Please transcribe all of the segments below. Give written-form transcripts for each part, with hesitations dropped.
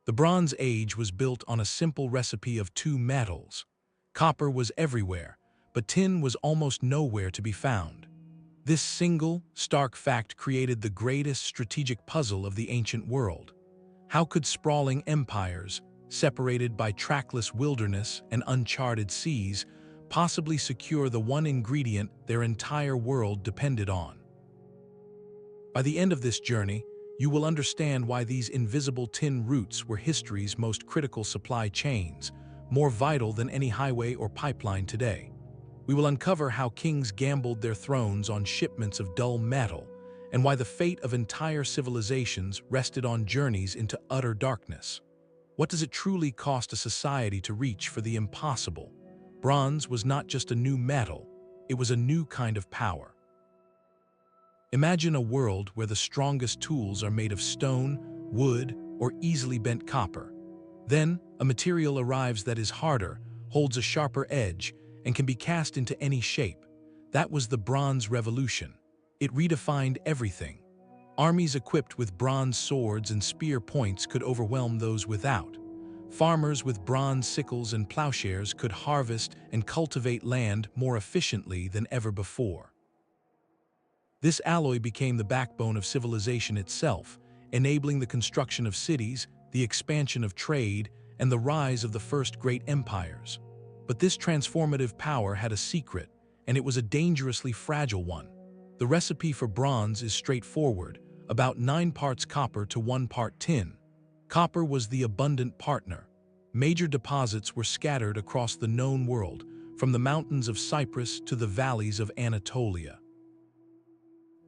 The Bronze Age was built on a simple recipe of two metals. Copper was everywhere, but tin was almost nowhere to be found. This single, stark fact created the greatest strategic puzzle of the ancient world. How could sprawling empires, separated by trackless wilderness and uncharted seas, possibly secure the one ingredient their entire world depended on? By the end of this journey, you will understand why these invisible tin routes were history's most critical supply chains, more vital than any highway or pipeline today. We will uncover how kings gambled their thrones on shipments of dull metal, and why the fate of entire civilizations rested on journeys into utter darkness. What does it truly cost a society to reach for the impossible? Bronze was not just a new metal, it was a new kind of power. Imagine a world where the strongest tools are made of stone, wood, or easily bent copper. Then, a material arrives that is harder, holds a sharper edge, and can be cast into any shape. That was the Bronze Revolution. It redefined everything. Armies equipped with bronze swords and spear points could overwhelm those without. Farmers with bronze sickles and plowshares could harvest and cultivate land more efficiently than ever before. This alloy became the backbone of civilization itself, enabling the construction of cities, the expansion of trade, and the rise of the first great empires. But this transformative power had a secret, and it was a dangerously fragile one. The recipe for bronze is straightforward, about 9 parts copper to 1 part tin. Copper was the abundant partner. Major deposits were scattered across the known world, from the mountains of Cyprus to the valleys of Anatolia.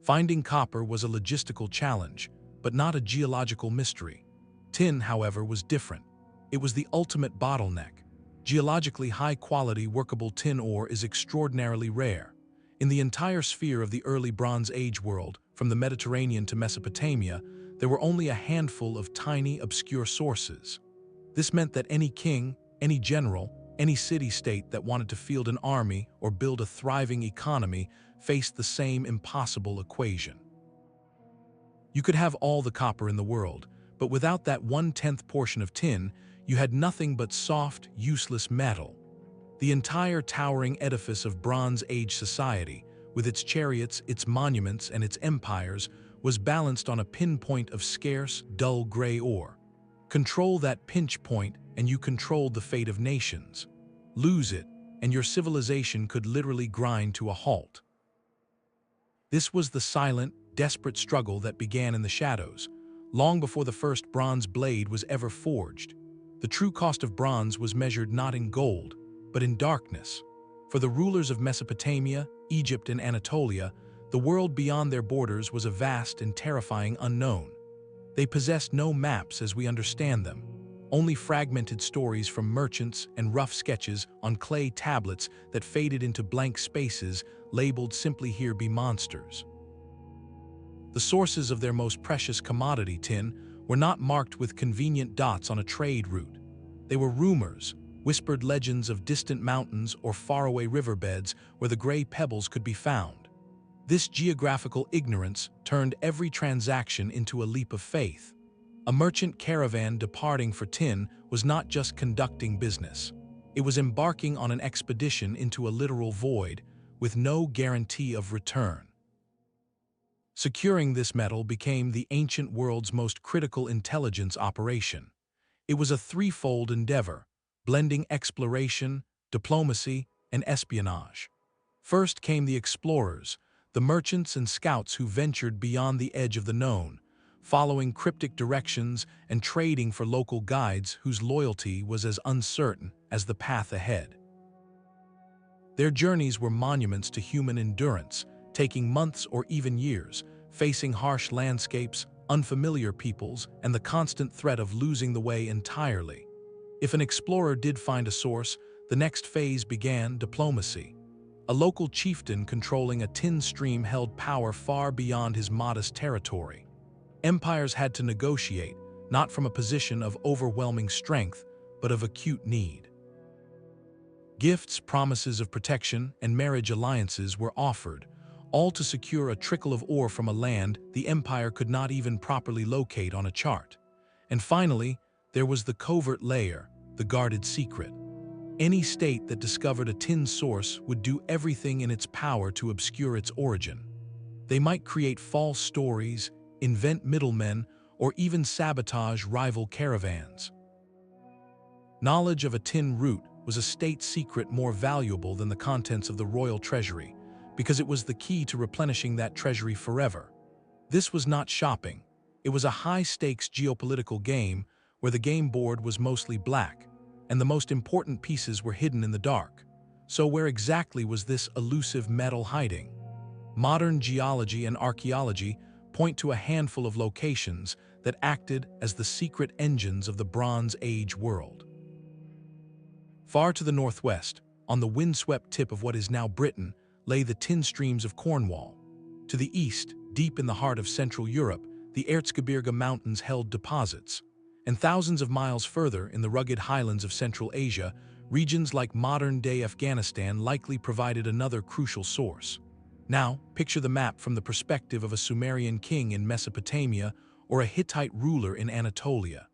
Finding copper was a logistical challenge, but not a geological mystery. Tin, however, was different. It was the ultimate bottleneck. Geologically high-quality workable tin ore is extraordinarily rare. In the entire sphere of the early Bronze Age world, from the Mediterranean to Mesopotamia, there were only a handful of tiny, obscure sources. This meant that any king, any general, any city-state that wanted to field an army or build a thriving economy faced the same impossible equation. You could have all the copper in the world, but without that 1/10th portion of tin, you had nothing but soft, useless metal. The entire towering edifice of Bronze Age society, with its chariots, its monuments, and its empires, was balanced on a pinpoint of scarce, dull gray ore. Control that pinch point, and you controlled the fate of nations. Lose it, and your civilization could literally grind to a halt. This was the silent, desperate struggle that began in the shadows, long before the first bronze blade was ever forged. The true cost of bronze was measured not in gold, but in darkness. For the rulers of Mesopotamia, Egypt, and Anatolia, the world beyond their borders was a vast and terrifying unknown. They possessed no maps as we understand them, only fragmented stories from merchants and rough sketches on clay tablets that faded into blank spaces labeled "Simply Here Be Monsters." The sources of their most precious commodity, tin, were not marked with convenient dots on a trade route. They were rumors, whispered legends of distant mountains or faraway riverbeds where the gray pebbles could be found. This geographical ignorance turned every transaction into a leap of faith. A merchant caravan departing for tin was not just conducting business. It was embarking on an expedition into a literal void, with no guarantee of return. Securing this metal became the ancient world's most critical intelligence operation. It was a threefold endeavor, blending exploration, diplomacy, and espionage. First came the explorers, the merchants and scouts who ventured beyond the edge of the known, following cryptic directions and trading for local guides whose loyalty was as uncertain as the path ahead. Their journeys were monuments to human endurance, taking months or even years, facing harsh landscapes, unfamiliar peoples, and the constant threat of losing the way entirely. If an explorer did find a source, the next phase began: diplomacy. A local chieftain controlling a tin stream held power far beyond his modest territory. Empires had to negotiate, not from a position of overwhelming strength, but of acute need. Gifts, promises of protection, and marriage alliances were offered, all to secure a trickle of ore from a land the empire could not even properly locate on a chart. And finally, There was the covert layer, the guarded secret. Any state that discovered a tin source would do everything in its power to obscure its origin. They might create false stories, invent middlemen, or even sabotage rival caravans. Knowledge of a tin route was a state secret more valuable than the contents of the royal treasury, because it was the key to replenishing that treasury forever. This was not shopping. It was a high-stakes geopolitical game where the game board was mostly black, and the most important pieces were hidden in the dark. So where exactly was this elusive metal hiding? Modern geology and archaeology point to a handful of locations that acted as the secret engines of the Bronze Age world. Far to the northwest, on the windswept tip of what is now Britain, lay the tin streams of Cornwall. To the east, deep in the heart of Central Europe, the Erzgebirge mountains held deposits. And thousands of miles further, in the rugged highlands of Central Asia, regions like modern-day Afghanistan likely provided another crucial source. Now, picture the map from the perspective of a Sumerian king in Mesopotamia or a Hittite ruler in Anatolia.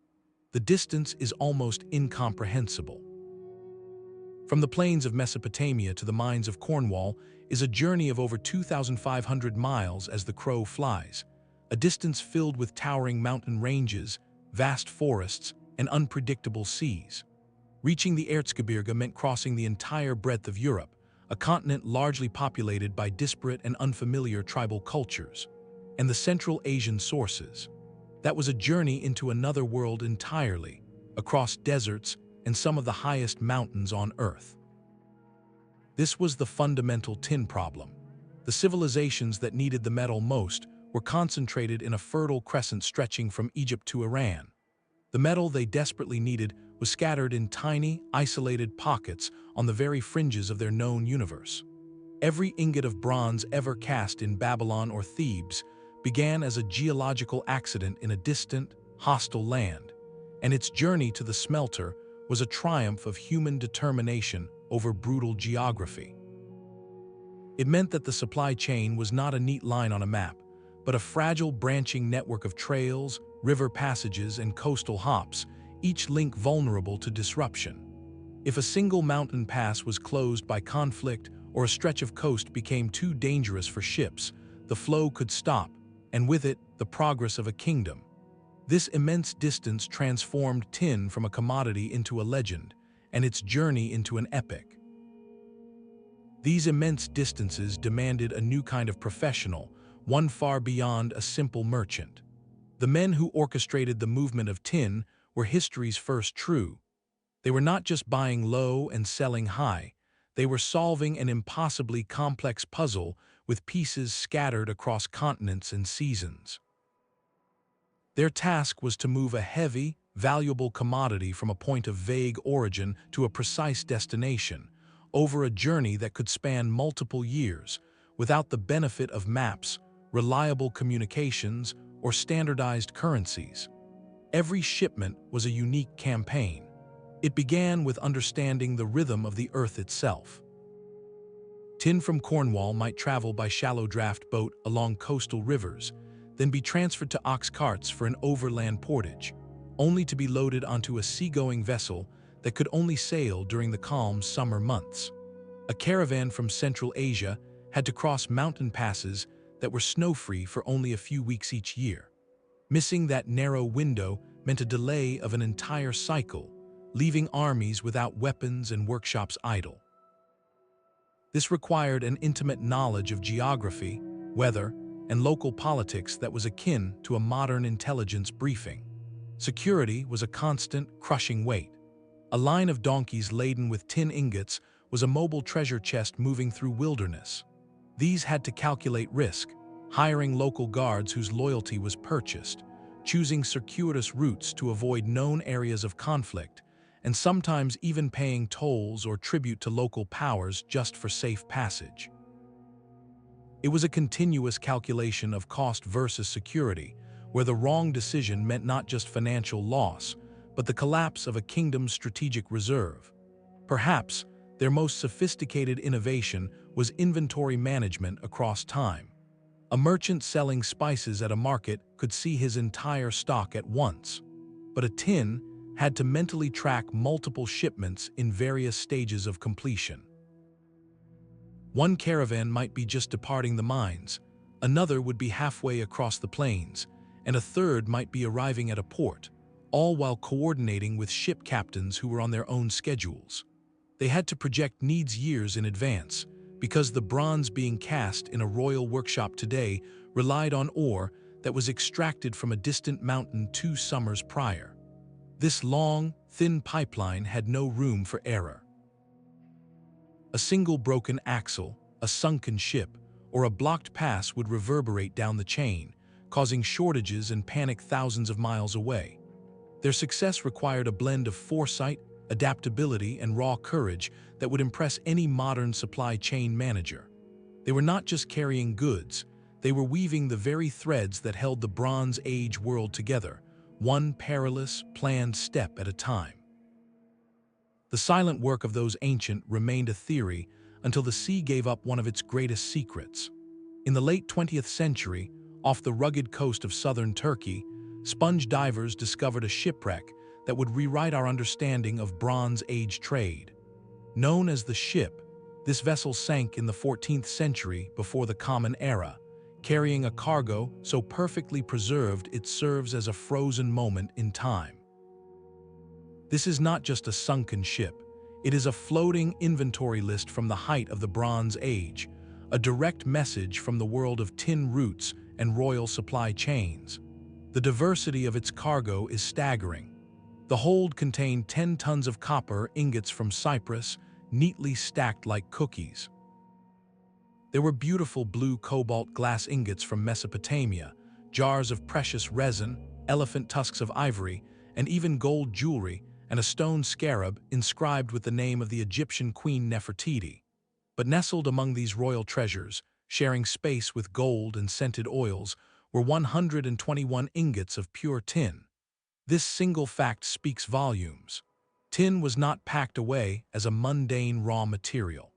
The distance is almost incomprehensible. From the plains of Mesopotamia to the mines of Cornwall is a journey of over 2,500 miles as the crow flies, a distance filled with towering mountain ranges, vast forests, and unpredictable seas. Reaching the Erzgebirge meant crossing the entire breadth of Europe, a continent largely populated by disparate and unfamiliar tribal cultures, and the Central Asian sources. That was a journey into another world entirely, across deserts and some of the highest mountains on Earth. This was the fundamental tin problem. The civilizations that needed the metal most were concentrated in a fertile crescent stretching from Egypt to Iran. The metal they desperately needed was scattered in tiny, isolated pockets on the very fringes of their known universe. Every ingot of bronze ever cast in Babylon or Thebes began as a geological accident in a distant, hostile land, and its journey to the smelter was a triumph of human determination over brutal geography. It meant that the supply chain was not a neat line on a map, but a fragile branching network of trails, river passages, and coastal hops, each link vulnerable to disruption. If a single mountain pass was closed by conflict or a stretch of coast became too dangerous for ships, the flow could stop, and with it, the progress of a kingdom. This immense distance transformed tin from a commodity into a legend, and its journey into an epic. These immense distances demanded a new kind of professional, one far beyond a simple merchant. The men who orchestrated the movement of tin were history's first true. They were not just buying low and selling high, they were solving an impossibly complex puzzle with pieces scattered across continents and seasons. Their task was to move a heavy, valuable commodity from a point of vague origin to a precise destination, over a journey that could span multiple years, without the benefit of maps, reliable communications, or standardized currencies. Every shipment was a unique campaign. It began with understanding the rhythm of the earth itself. Tin from Cornwall might travel by shallow draft boat along coastal rivers, then be transferred to ox carts for an overland portage, only to be loaded onto a seagoing vessel that could only sail during the calm summer months. A caravan from Central Asia had to cross mountain passes that were snow-free for only a few weeks each year. Missing that narrow window meant a delay of an entire cycle, leaving armies without weapons and workshops idle. This required an intimate knowledge of geography, weather, and local politics that was akin to a modern intelligence briefing. Security was a constant, crushing weight. A line of donkeys laden with tin ingots was a mobile treasure chest moving through wilderness. These had to calculate risk, hiring local guards whose loyalty was purchased, choosing circuitous routes to avoid known areas of conflict, and sometimes even paying tolls or tribute to local powers just for safe passage. It was a continuous calculation of cost versus security, where the wrong decision meant not just financial loss, but the collapse of a kingdom's strategic reserve. Perhaps their most sophisticated innovation was inventory management across time. A merchant selling spices at a market could see his entire stock at once, but a tin had to mentally track multiple shipments in various stages of completion. One caravan might be just departing the mines, another would be halfway across the plains, and a third might be arriving at a port, all while coordinating with ship captains who were on their own schedules. They had to project needs years in advance, because the bronze being cast in a royal workshop today relied on ore that was extracted from a distant mountain 2 summers prior. This long, thin pipeline had no room for error. A single broken axle, a sunken ship, or a blocked pass would reverberate down the chain, causing shortages and panic thousands of miles away. Their success required a blend of foresight, adaptability, and raw courage that would impress any modern supply chain manager. They were not just carrying goods, they were weaving the very threads that held the Bronze Age world together, one perilous, planned step at a time. The silent work of those ancient remained a theory until the sea gave up one of its greatest secrets. In the late 20th century, off the rugged coast of southern Turkey, sponge divers discovered a shipwreck that would rewrite our understanding of Bronze Age trade. Known as the Ship, this vessel sank in the 14th century before the Common Era, carrying a cargo so perfectly preserved it serves as a frozen moment in time. This is not just a sunken ship, it is a floating inventory list from the height of the Bronze Age, a direct message from the world of tin roots and royal supply chains. The diversity of its cargo is staggering. The hold contained 10 tons of copper ingots from Cyprus, neatly stacked like cookies. There were beautiful blue cobalt glass ingots from Mesopotamia, jars of precious resin, elephant tusks of ivory, and even gold jewelry, and a stone scarab inscribed with the name of the Egyptian queen Nefertiti. But nestled among these royal treasures, sharing space with gold and scented oils, were 121 ingots of pure tin. This single fact speaks volumes. Tin was not packed away as a mundane raw material.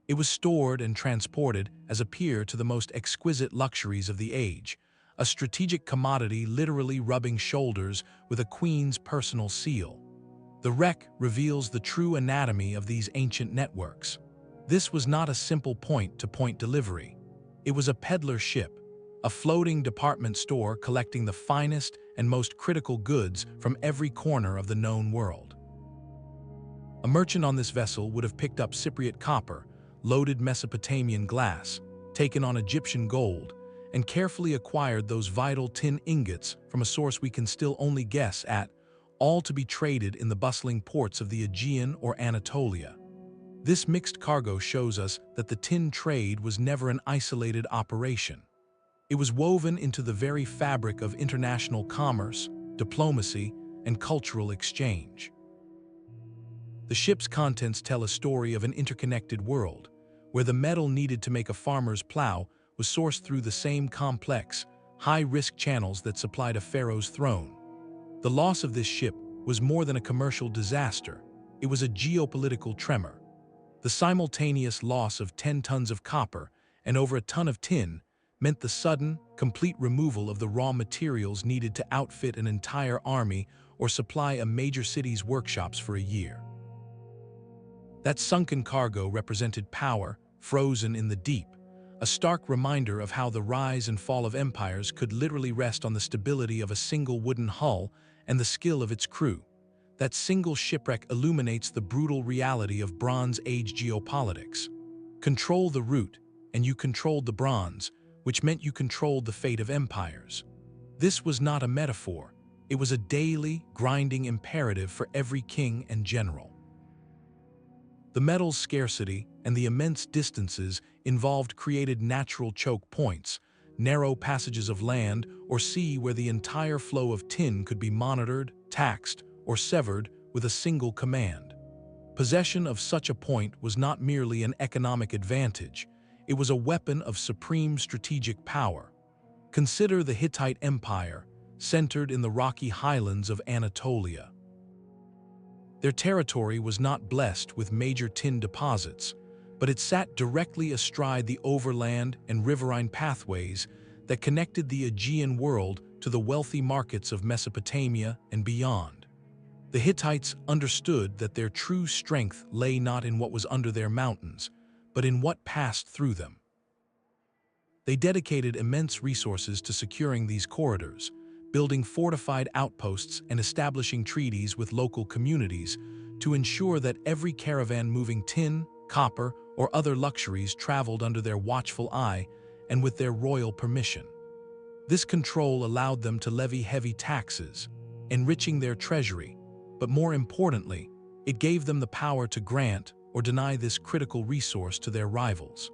It was stored and transported as a peer to the most exquisite luxuries of the age, a strategic commodity literally rubbing shoulders with a queen's personal seal. The wreck reveals the true anatomy of these ancient networks. This was not a simple point-to-point delivery. It was a peddler ship, a floating department store collecting the finest and most critical goods from every corner of the known world. A merchant on this vessel would have picked up Cypriot copper, loaded Mesopotamian glass, taken on Egyptian gold, and carefully acquired those vital tin ingots from a source we can still only guess at, all to be traded in the bustling ports of the Aegean or Anatolia. This mixed cargo shows us that the tin trade was never an isolated operation. It was woven into the very fabric of international commerce, diplomacy, and cultural exchange. The ship's contents tell a story of an interconnected world, where the metal needed to make a farmer's plow was sourced through the same complex, high-risk channels that supplied a pharaoh's throne. The loss of this ship was more than a commercial disaster, it was a geopolitical tremor. The simultaneous loss of 10 tons of copper and over a ton of tin meant the sudden, complete removal of the raw materials needed to outfit an entire army or supply a major city's workshops for a year. That sunken cargo represented power, frozen in the deep, a stark reminder of how the rise and fall of empires could literally rest on the stability of a single wooden hull and the skill of its crew. That single shipwreck illuminates the brutal reality of Bronze Age geopolitics. Control the root, and you controlled the bronze, which meant you controlled the fate of empires. This was not a metaphor, it was a daily, grinding imperative for every king and general. The metal's scarcity and the immense distances involved created natural choke points, narrow passages of land or sea where the entire flow of tin could be monitored, taxed, or severed with a single command. Possession of such a point was not merely an economic advantage, it was a weapon of supreme strategic power. Consider the Hittite Empire, centered in the rocky highlands of Anatolia. Their territory was not blessed with major tin deposits, but it sat directly astride the overland and riverine pathways that connected the Aegean world to the wealthy markets of Mesopotamia and beyond. The Hittites understood that their true strength lay not in what was under their mountains, but in what passed through them. They dedicated immense resources to securing these corridors, building fortified outposts and establishing treaties with local communities to ensure that every caravan moving tin, copper, or other luxuries traveled under their watchful eye and with their royal permission. This control allowed them to levy heavy taxes, enriching their treasury, but more importantly, it gave them the power to grant or deny this critical resource to their rivals.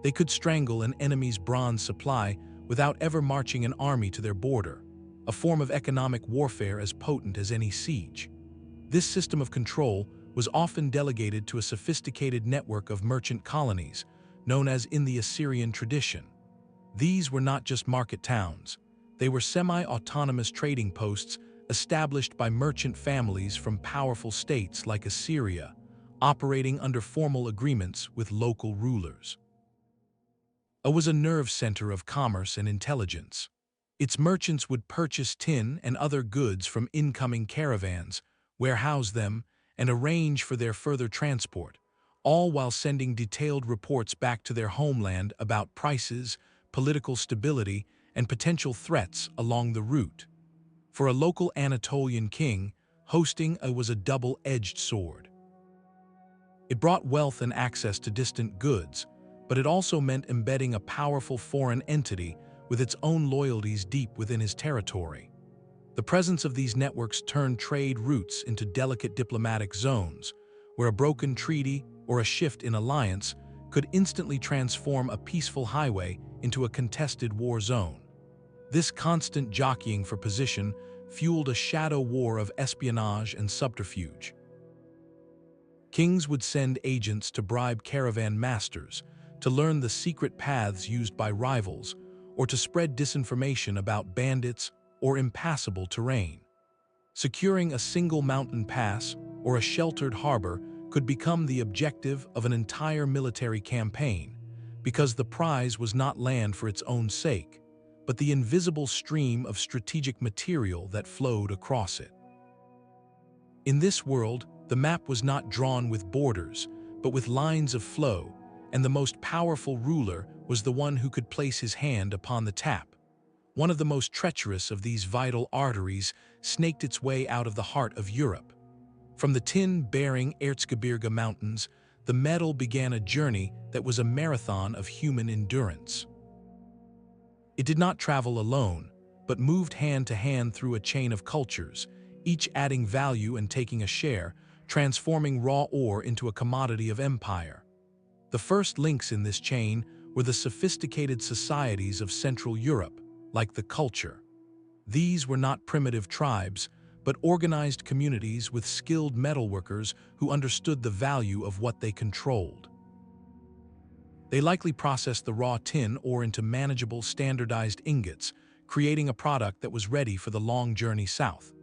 They could strangle an enemy's bronze supply without ever marching an army to their border, a form of economic warfare as potent as any siege. This system of control was often delegated to a sophisticated network of merchant colonies, known as in the Assyrian tradition. These were not just market towns. They were semi-autonomous trading posts established by merchant families from powerful states like Assyria, operating under formal agreements with local rulers. It was a nerve center of commerce and intelligence. Its merchants would purchase tin and other goods from incoming caravans, warehouse them, and arrange for their further transport, all while sending detailed reports back to their homeland about prices, political stability, and potential threats along the route. For a local Anatolian king, hosting was a double-edged sword. It brought wealth and access to distant goods, but it also meant embedding a powerful foreign entity with its own loyalties deep within his territory. The presence of these networks turned trade routes into delicate diplomatic zones, where a broken treaty or a shift in alliance could instantly transform a peaceful highway into a contested war zone. This constant jockeying for position fueled a shadow war of espionage and subterfuge. Kings would send agents to bribe caravan masters, to learn the secret paths used by rivals, or to spread disinformation about bandits or impassable terrain. Securing a single mountain pass or a sheltered harbor could become the objective of an entire military campaign, because the prize was not land for its own sake, but the invisible stream of strategic material that flowed across it. In this world, the map was not drawn with borders, but with lines of flow, and the most powerful ruler was the one who could place his hand upon the tap. One of the most treacherous of these vital arteries snaked its way out of the heart of Europe. From the tin-bearing Erzgebirge mountains, the metal began a journey that was a marathon of human endurance. It did not travel alone, but moved hand to hand through a chain of cultures, each adding value and taking a share, transforming raw ore into a commodity of empire. The first links in this chain were the sophisticated societies of Central Europe, like the culture. These were not primitive tribes, but organized communities with skilled metalworkers who understood the value of what they controlled. They likely processed the raw tin ore into manageable, standardized ingots, creating a product that was ready for the long journey south.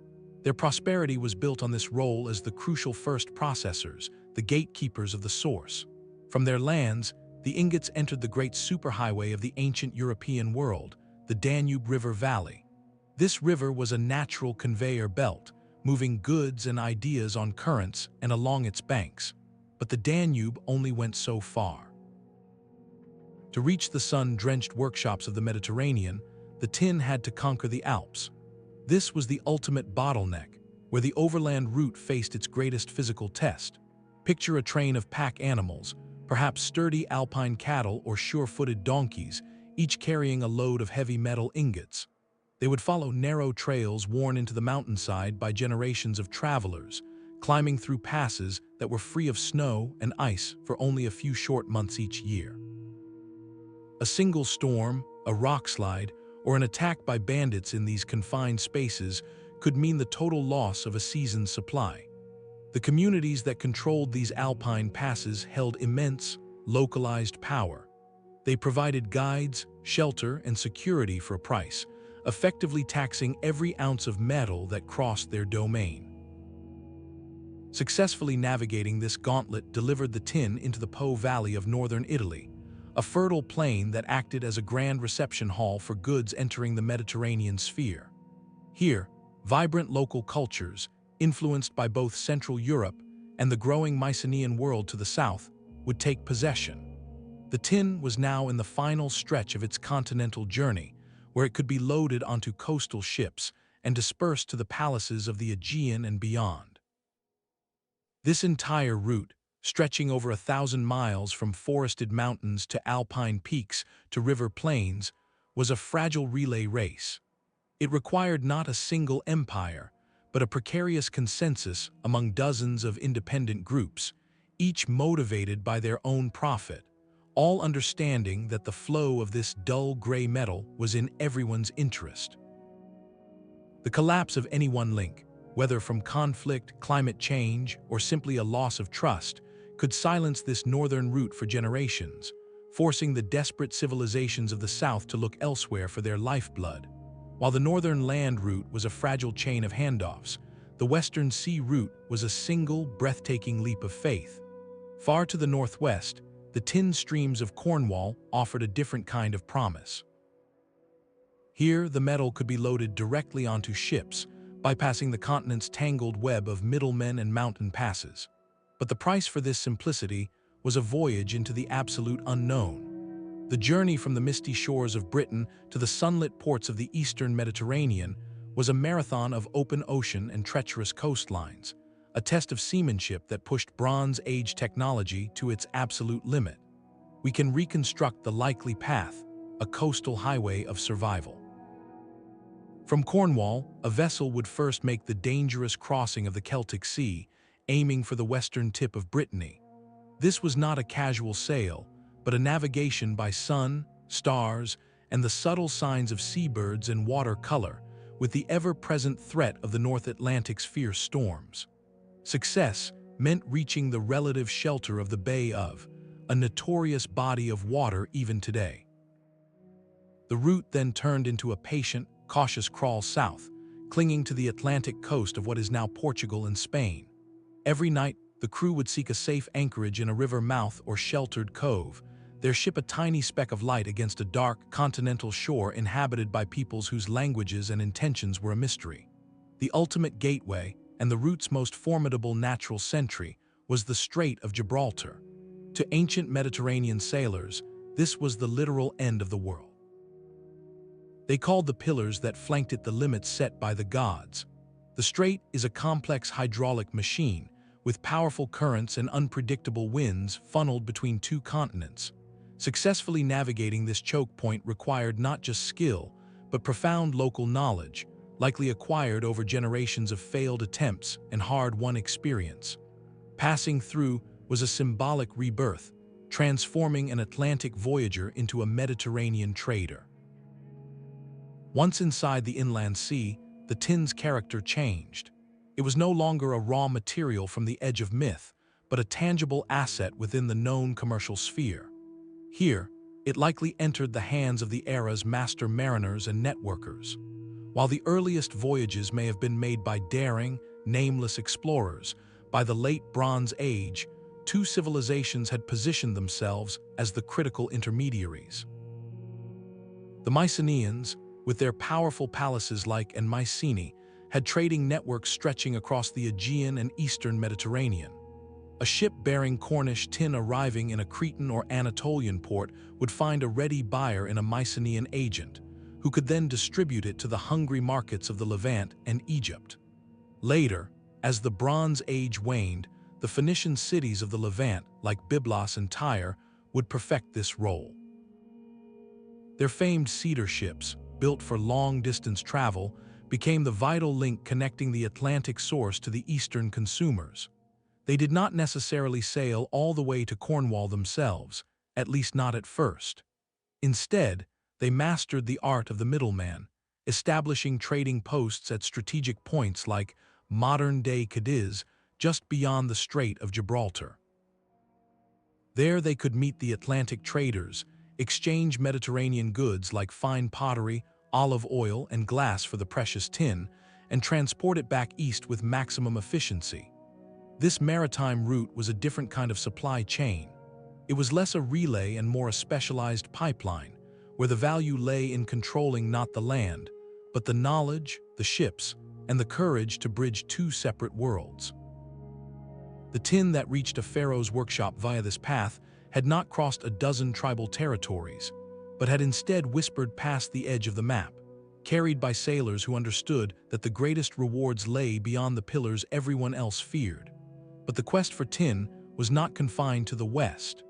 Their prosperity was built on this role as the crucial first processors, the gatekeepers of the source. From their lands, the ingots entered the great superhighway of the ancient European world, the Danube River Valley. This river was a natural conveyor belt, moving goods and ideas on currents and along its banks. But the Danube only went so far. To reach the sun-drenched workshops of the Mediterranean, the tin had to conquer the Alps. This was the ultimate bottleneck, where the overland route faced its greatest physical test. Picture a train of pack animals, perhaps sturdy alpine cattle or sure-footed donkeys, each carrying a load of heavy metal ingots. They would follow narrow trails worn into the mountainside by generations of travelers, climbing through passes that were free of snow and ice for only a few short months each year. A single storm, a rockslide, or an attack by bandits in these confined spaces could mean the total loss of a season's supply. The communities that controlled these alpine passes held immense, localized power. They provided guides, shelter, and security for a price, effectively taxing every ounce of metal that crossed their domain. Successfully navigating this gauntlet delivered the tin into the Po Valley of northern Italy, a fertile plain that acted as a grand reception hall for goods entering the Mediterranean sphere. Here, vibrant local cultures, influenced by both Central Europe and the growing Mycenaean world to the south, would take possession. The tin was now in the final stretch of its continental journey, where it could be loaded onto coastal ships and dispersed to the palaces of the Aegean and beyond. This entire route, stretching over 1,000 miles from forested mountains to alpine peaks to river plains, was a fragile relay race. It required not a single empire, but a precarious consensus among dozens of independent groups, each motivated by their own profit, all understanding that the flow of this dull gray metal was in everyone's interest. The collapse of any one link, whether from conflict, climate change, or simply a loss of trust, could silence this northern route for generations, forcing the desperate civilizations of the south to look elsewhere for their lifeblood. While the northern land route was a fragile chain of handoffs, the western sea route was a single, breathtaking leap of faith. Far to the northwest, the tin streams of Cornwall offered a different kind of promise. Here, the metal could be loaded directly onto ships, bypassing the continent's tangled web of middlemen and mountain passes. But the price for this simplicity was a voyage into the absolute unknown. The journey from the misty shores of Britain to the sunlit ports of the eastern Mediterranean was a marathon of open ocean and treacherous coastlines, a test of seamanship that pushed Bronze Age technology to its absolute limit. We can reconstruct the likely path, a coastal highway of survival. From Cornwall, a vessel would first make the dangerous crossing of the Celtic Sea, aiming for the western tip of Brittany. This was not a casual sail, but a navigation by sun, stars, and the subtle signs of seabirds and water color, with the ever-present threat of the North Atlantic's fierce storms. Success meant reaching the relative shelter of the Bay of, a notorious body of water even today. The route then turned into a patient, cautious crawl south, clinging to the Atlantic coast of what is now Portugal and Spain. Every night, the crew would seek a safe anchorage in a river mouth or sheltered cove, their ship a tiny speck of light against a dark, continental shore inhabited by peoples whose languages and intentions were a mystery. The ultimate gateway, and the route's most formidable natural sentry, was the Strait of Gibraltar. To ancient Mediterranean sailors, this was the literal end of the world. They called the pillars that flanked it the limits set by the gods. The strait is a complex hydraulic machine, with powerful currents and unpredictable winds funneled between two continents. Successfully navigating this choke point required not just skill, but profound local knowledge, likely acquired over generations of failed attempts and hard-won experience. Passing through was a symbolic rebirth, transforming an Atlantic voyager into a Mediterranean trader. Once inside the inland sea, the tin's character changed. It was no longer a raw material from the edge of myth, but a tangible asset within the known commercial sphere. Here, it likely entered the hands of the era's master mariners and networkers. While the earliest voyages may have been made by daring, nameless explorers, by the late Bronze Age, two civilizations had positioned themselves as the critical intermediaries. The Mycenaeans, with their powerful palaces like Mycenae, had trading networks stretching across the Aegean and eastern Mediterranean. A ship bearing Cornish tin arriving in a Cretan or Anatolian port would find a ready buyer in a Mycenaean agent, who could then distribute it to the hungry markets of the Levant and Egypt. Later, as the Bronze Age waned, the Phoenician cities of the Levant, like Byblos and Tyre, would perfect this role. Their famed cedar ships, built for long-distance travel, became the vital link connecting the Atlantic source to the eastern consumers. They did not necessarily sail all the way to Cornwall themselves, at least not at first. Instead, they mastered the art of the middleman, establishing trading posts at strategic points like modern-day Cadiz, just beyond the Strait of Gibraltar. There they could meet the Atlantic traders, exchange Mediterranean goods like fine pottery, olive oil, and glass for the precious tin, and transport it back east with maximum efficiency. This maritime route was a different kind of supply chain. It was less a relay and more a specialized pipeline, where the value lay in controlling not the land, but the knowledge, the ships, and the courage to bridge two separate worlds. The tin that reached a pharaoh's workshop via this path had not crossed a dozen tribal territories, but had instead whispered past the edge of the map, carried by sailors who understood that the greatest rewards lay beyond the pillars everyone else feared. But the quest for tin was not confined to the west.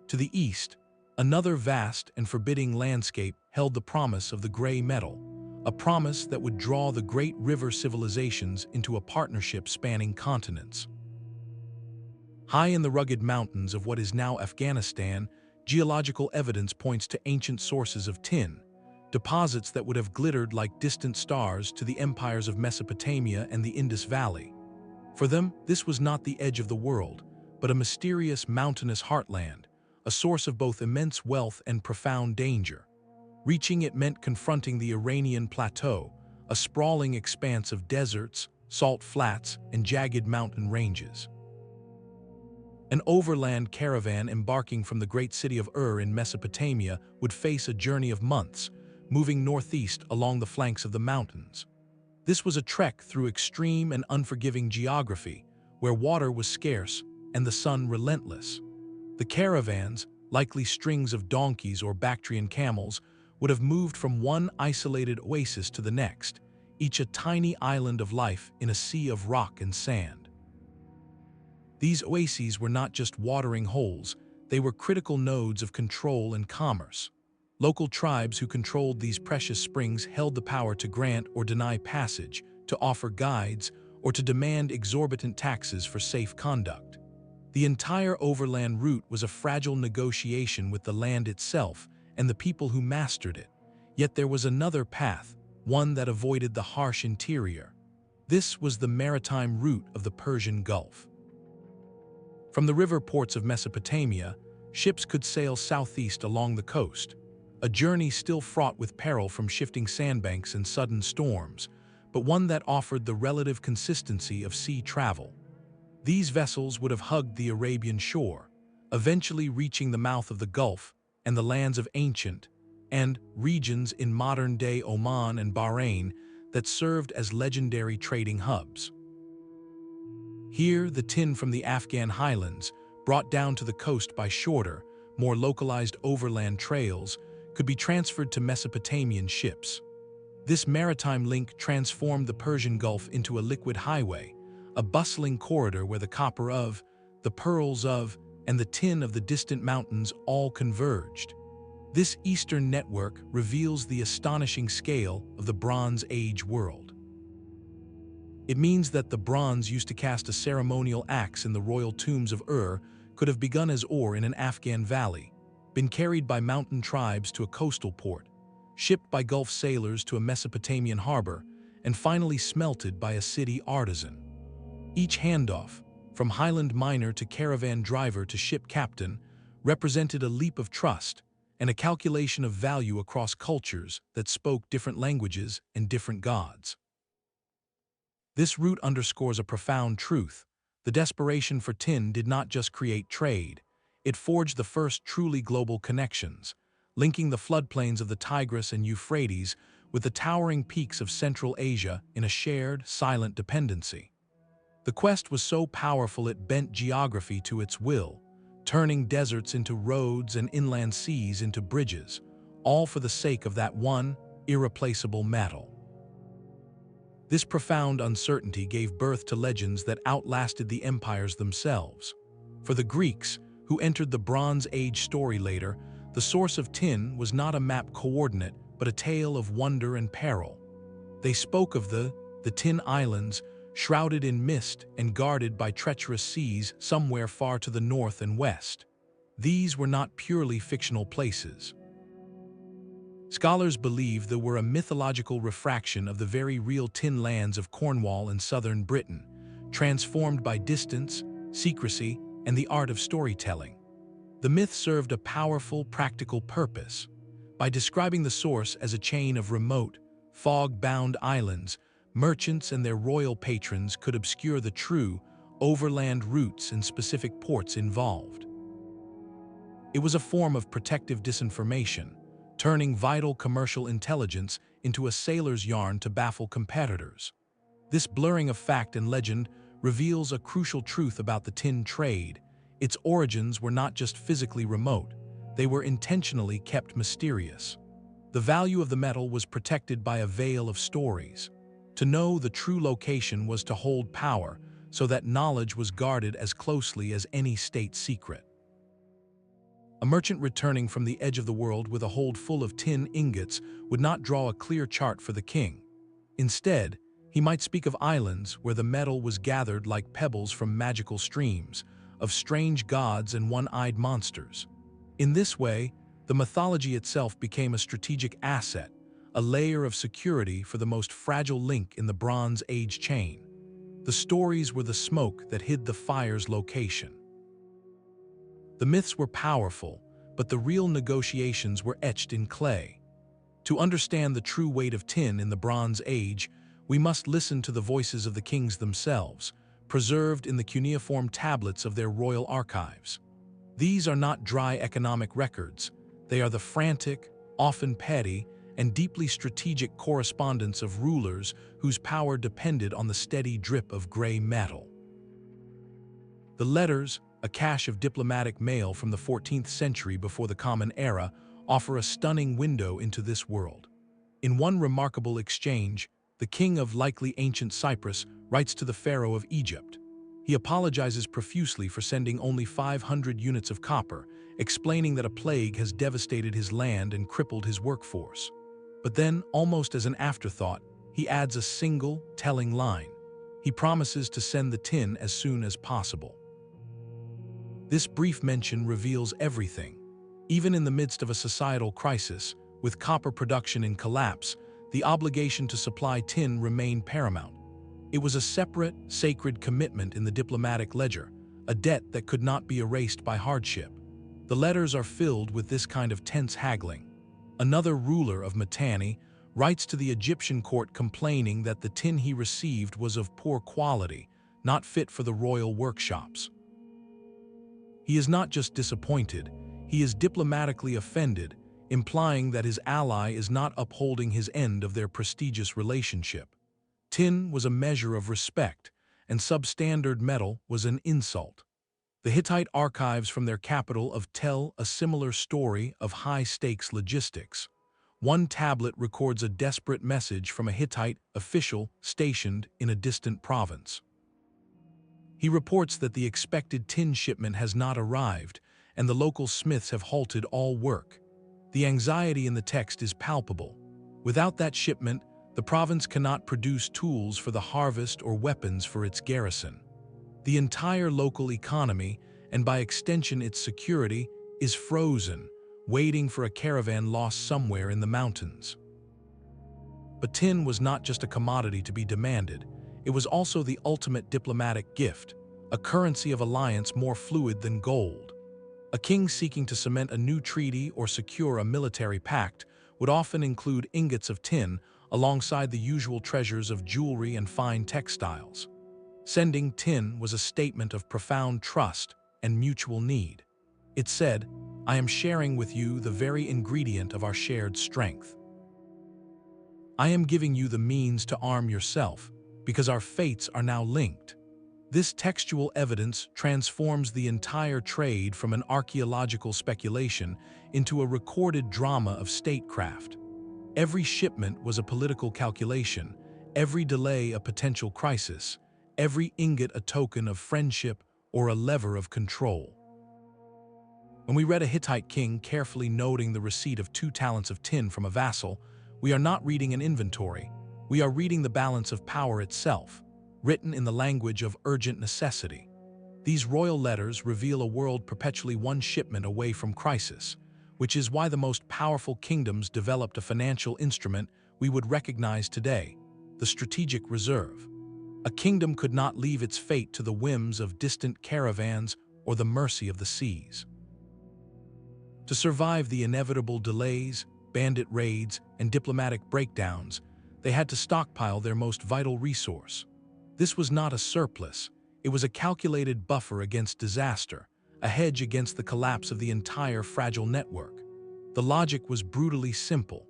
To the east, another vast and forbidding landscape held the promise of the gray metal, a promise that would draw the great river civilizations into a partnership spanning continents. High in the rugged mountains of what is now Afghanistan, geological evidence points to ancient sources of tin, deposits that would have glittered like distant stars to the empires of Mesopotamia and the Indus Valley. For them, this was not the edge of the world, but a mysterious mountainous heartland, a source of both immense wealth and profound danger. Reaching it meant confronting the Iranian plateau, a sprawling expanse of deserts, salt flats, and jagged mountain ranges. An overland caravan embarking from the great city of in Mesopotamia would face a journey of months, moving northeast along the flanks of the mountains. This was a trek through extreme and unforgiving geography, where water was scarce and the sun relentless. The caravans, likely strings of donkeys or Bactrian camels, would have moved from one isolated oasis to the next, each a tiny island of life in a sea of rock and sand. These oases were not just watering holes, they were critical nodes of control and commerce. Local tribes who controlled these precious springs held the power to grant or deny passage, to offer guides, or to demand exorbitant taxes for safe conduct. The entire overland route was a fragile negotiation with the land itself and the people who mastered it. Yet there was another path, one that avoided the harsh interior. This was the maritime route of the Persian Gulf. From the river ports of Mesopotamia, ships could sail southeast along the coast, a journey still fraught with peril from shifting sandbanks and sudden storms, but one that offered the relative consistency of sea travel. These vessels would have hugged the Arabian shore, eventually reaching the mouth of the Gulf and the lands of ancient and regions in modern-day Oman and Bahrain that served as legendary trading hubs. Here, the tin from the Afghan highlands, brought down to the coast by shorter, more localized overland trails, could be transferred to Mesopotamian ships. This maritime link transformed the Persian Gulf into a liquid highway, a bustling corridor where the copper of, the pearls of, and the tin of the distant mountains all converged. This eastern network reveals the astonishing scale of the Bronze Age world. It means that the bronze used to cast a ceremonial axe in the royal tombs of could have begun as ore in an Afghan valley, been carried by mountain tribes to a coastal port, shipped by Gulf sailors to a Mesopotamian harbor, and finally smelted by a city artisan. Each handoff, from highland miner to caravan driver to ship captain, represented a leap of trust and a calculation of value across cultures that spoke different languages and different gods. This route underscores a profound truth. The desperation for tin did not just create trade, it forged the first truly global connections, linking the floodplains of the Tigris and Euphrates with the towering peaks of Central Asia in a shared, silent dependency. The quest was so powerful it bent geography to its will, turning deserts into roads and inland seas into bridges, all for the sake of that one irreplaceable metal. This profound uncertainty gave birth to legends that outlasted the empires themselves. For the Greeks, who entered the Bronze Age story later, the source of tin was not a map coordinate, but a tale of wonder and peril. They spoke of the Tin Islands, shrouded in mist and guarded by treacherous seas somewhere far to the north and west. These were not purely fictional places. Scholars believe they were a mythological refraction of the very real tin lands of Cornwall and southern Britain, transformed by distance, secrecy, and the art of storytelling. The myth served a powerful, practical purpose. By describing the source as a chain of remote, fog-bound islands, merchants and their royal patrons could obscure the true, overland routes and specific ports involved. It was a form of protective disinformation, turning vital commercial intelligence into a sailor's yarn to baffle competitors. This blurring of fact and legend reveals a crucial truth about the tin trade. Its origins were not just physically remote, they were intentionally kept mysterious. The value of the metal was protected by a veil of stories. To know the true location was to hold power, so that knowledge was guarded as closely as any state secret. A merchant returning from the edge of the world with a hold full of tin ingots would not draw a clear chart for the king. Instead, he might speak of islands where the metal was gathered like pebbles from magical streams, of strange gods and one-eyed monsters. In this way, the mythology itself became a strategic asset, a layer of security for the most fragile link in the Bronze Age chain. The stories were the smoke that hid the fire's location. The myths were powerful, but the real negotiations were etched in clay. To understand the true weight of tin in the Bronze Age, we must listen to the voices of the kings themselves, preserved in the cuneiform tablets of their royal archives. These are not dry economic records. They are the frantic, often petty, and deeply strategic correspondence of rulers whose power depended on the steady drip of gray metal. The letters, a cache of diplomatic mail from the 14th century before the Common Era, offer a stunning window into this world. In one remarkable exchange, the king of likely ancient Cyprus writes to the pharaoh of Egypt. He apologizes profusely for sending only 500 units of copper, explaining that a plague has devastated his land and crippled his workforce. But then, almost as an afterthought, he adds a single, telling line. He promises to send the tin as soon as possible. This brief mention reveals everything. Even in the midst of a societal crisis, with copper production in collapse, the obligation to supply tin remained paramount. It was a separate, sacred commitment in the diplomatic ledger, a debt that could not be erased by hardship. The letters are filled with this kind of tense haggling. Another ruler of Mitanni writes to the Egyptian court complaining that the tin he received was of poor quality, not fit for the royal workshops. He is not just disappointed, he is diplomatically offended, implying that his ally is not upholding his end of their prestigious relationship. Tin was a measure of respect, and substandard metal was an insult. The Hittite archives from their capital tell a similar story of high-stakes logistics. One tablet records a desperate message from a Hittite official stationed in a distant province. He reports that the expected tin shipment has not arrived, and the local smiths have halted all work. The anxiety in the text is palpable. Without that shipment, the province cannot produce tools for the harvest or weapons for its garrison. The entire local economy, and by extension its security, is frozen, waiting for a caravan lost somewhere in the mountains. But tin was not just a commodity to be demanded, it was also the ultimate diplomatic gift, a currency of alliance more fluid than gold. A king seeking to cement a new treaty or secure a military pact would often include ingots of tin alongside the usual treasures of jewelry and fine textiles. Sending tin was a statement of profound trust and mutual need. It said, "I am sharing with you the very ingredient of our shared strength. I am giving you the means to arm yourself, because our fates are now linked." This textual evidence transforms the entire trade from an archaeological speculation into a recorded drama of statecraft. Every shipment was a political calculation, every delay a potential crisis, every ingot a token of friendship or a lever of control. When we read a Hittite king carefully noting the receipt of 2 talents of tin from a vassal, we are not reading an inventory, we are reading the balance of power itself, written in the language of urgent necessity. These royal letters reveal a world perpetually one shipment away from crisis, which is why the most powerful kingdoms developed a financial instrument we would recognize today, the strategic reserve. A kingdom could not leave its fate to the whims of distant caravans or the mercy of the seas. To survive the inevitable delays, bandit raids, and diplomatic breakdowns, they had to stockpile their most vital resource. This was not a surplus, it was a calculated buffer against disaster, a hedge against the collapse of the entire fragile network. The logic was brutally simple.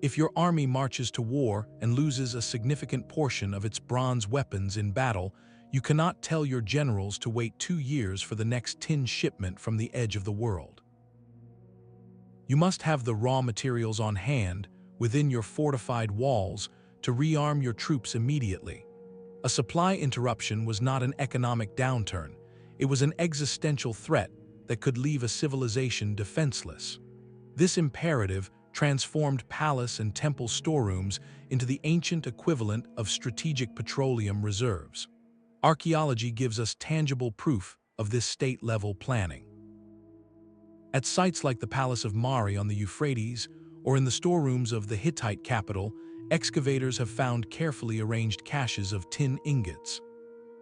If your army marches to war and loses a significant portion of its bronze weapons in battle, you cannot tell your generals to wait 2 years for the next tin shipment from the edge of the world. You must have the raw materials on hand, within your fortified walls, to rearm your troops immediately. A supply interruption was not an economic downturn. It was an existential threat that could leave a civilization defenseless. This imperative transformed palace and temple storerooms into the ancient equivalent of strategic petroleum reserves. Archaeology gives us tangible proof of this state-level planning. At sites like the Palace of Mari on the Euphrates or in the storerooms of the Hittite capital, excavators have found carefully arranged caches of tin ingots.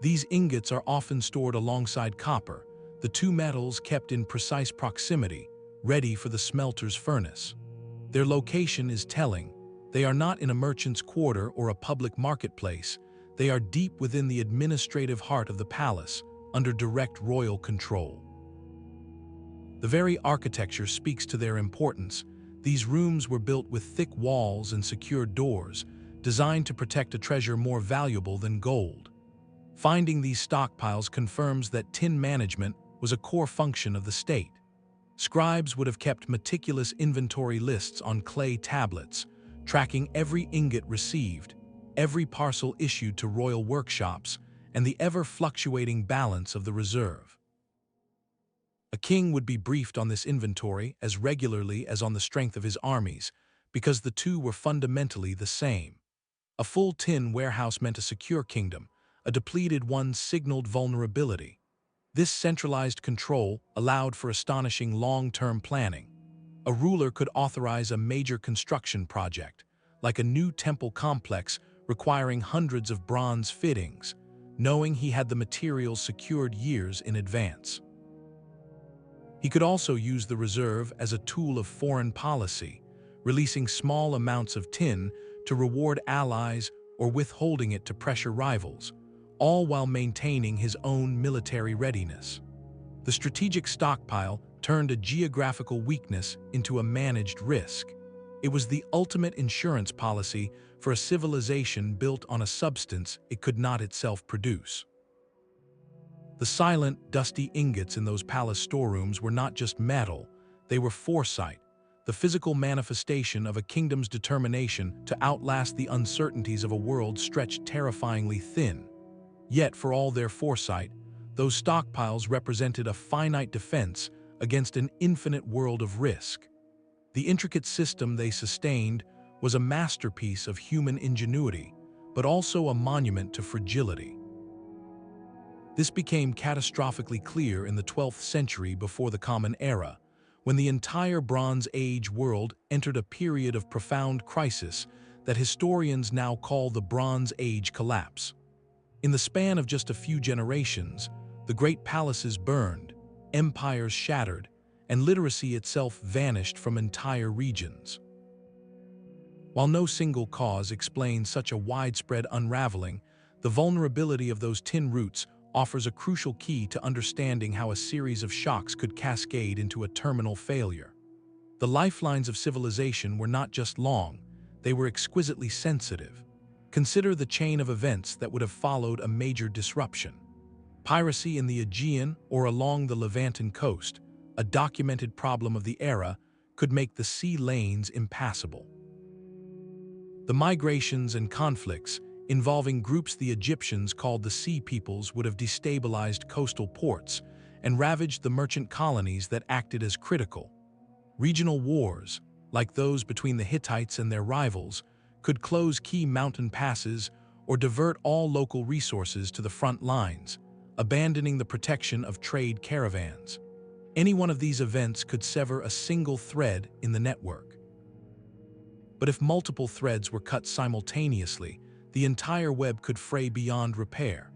These ingots are often stored alongside copper, the two metals kept in precise proximity, ready for the smelter's furnace. Their location is telling. They are not in a merchant's quarter or a public marketplace. They are deep within the administrative heart of the palace, under direct royal control. The very architecture speaks to their importance. These rooms were built with thick walls and secured doors, designed to protect a treasure more valuable than gold. Finding these stockpiles confirms that tin management was a core function of the state. Scribes would have kept meticulous inventory lists on clay tablets, tracking every ingot received, every parcel issued to royal workshops, and the ever-fluctuating balance of the reserve. A king would be briefed on this inventory as regularly as on the strength of his armies, because the two were fundamentally the same. A full tin warehouse meant a secure kingdom, a depleted one signaled vulnerability. This centralized control allowed for astonishing long-term planning. A ruler could authorize a major construction project, like a new temple complex requiring hundreds of bronze fittings, knowing he had the materials secured years in advance. He could also use the reserve as a tool of foreign policy, releasing small amounts of tin to reward allies or withholding it to pressure rivals, all while maintaining his own military readiness. The strategic stockpile turned a geographical weakness into a managed risk. It was the ultimate insurance policy for a civilization built on a substance it could not itself produce. The silent, dusty ingots in those palace storerooms were not just metal, they were foresight, the physical manifestation of a kingdom's determination to outlast the uncertainties of a world stretched terrifyingly thin. Yet, for all their foresight, those stockpiles represented a finite defense against an infinite world of risk. The intricate system they sustained was a masterpiece of human ingenuity, but also a monument to fragility. This became catastrophically clear in the 12th century before the Common Era, when the entire Bronze Age world entered a period of profound crisis that historians now call the Bronze Age collapse. In the span of just a few generations, the great palaces burned, empires shattered, and literacy itself vanished from entire regions. While no single cause explains such a widespread unraveling, the vulnerability of those tin roots offers a crucial key to understanding how a series of shocks could cascade into a terminal failure. The lifelines of civilization were not just long, they were exquisitely sensitive. Consider the chain of events that would have followed a major disruption. Piracy in the Aegean or along the Levantan coast, a documented problem of the era, could make the sea lanes impassable. The migrations and conflicts involving groups the Egyptians called the Sea Peoples would have destabilized coastal ports and ravaged the merchant colonies that acted as critical. Regional wars, like those between the Hittites and their rivals, could close key mountain passes or divert all local resources to the front lines, abandoning the protection of trade caravans. Any one of these events could sever a single thread in the network. But if multiple threads were cut simultaneously, the entire web could fray beyond repair.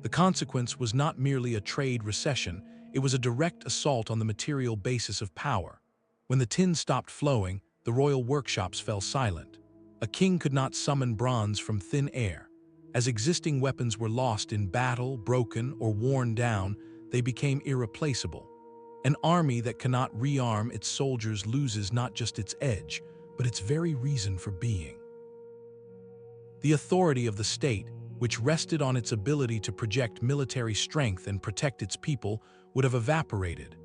The consequence was not merely a trade recession, it was a direct assault on the material basis of power. When the tin stopped flowing, the royal workshops fell silent. A king could not summon bronze from thin air. As existing weapons were lost in battle, broken, or worn down, they became irreplaceable. An army that cannot rearm its soldiers loses not just its edge, but its very reason for being. The authority of the state, which rested on its ability to project military strength and protect its people, would have evaporated.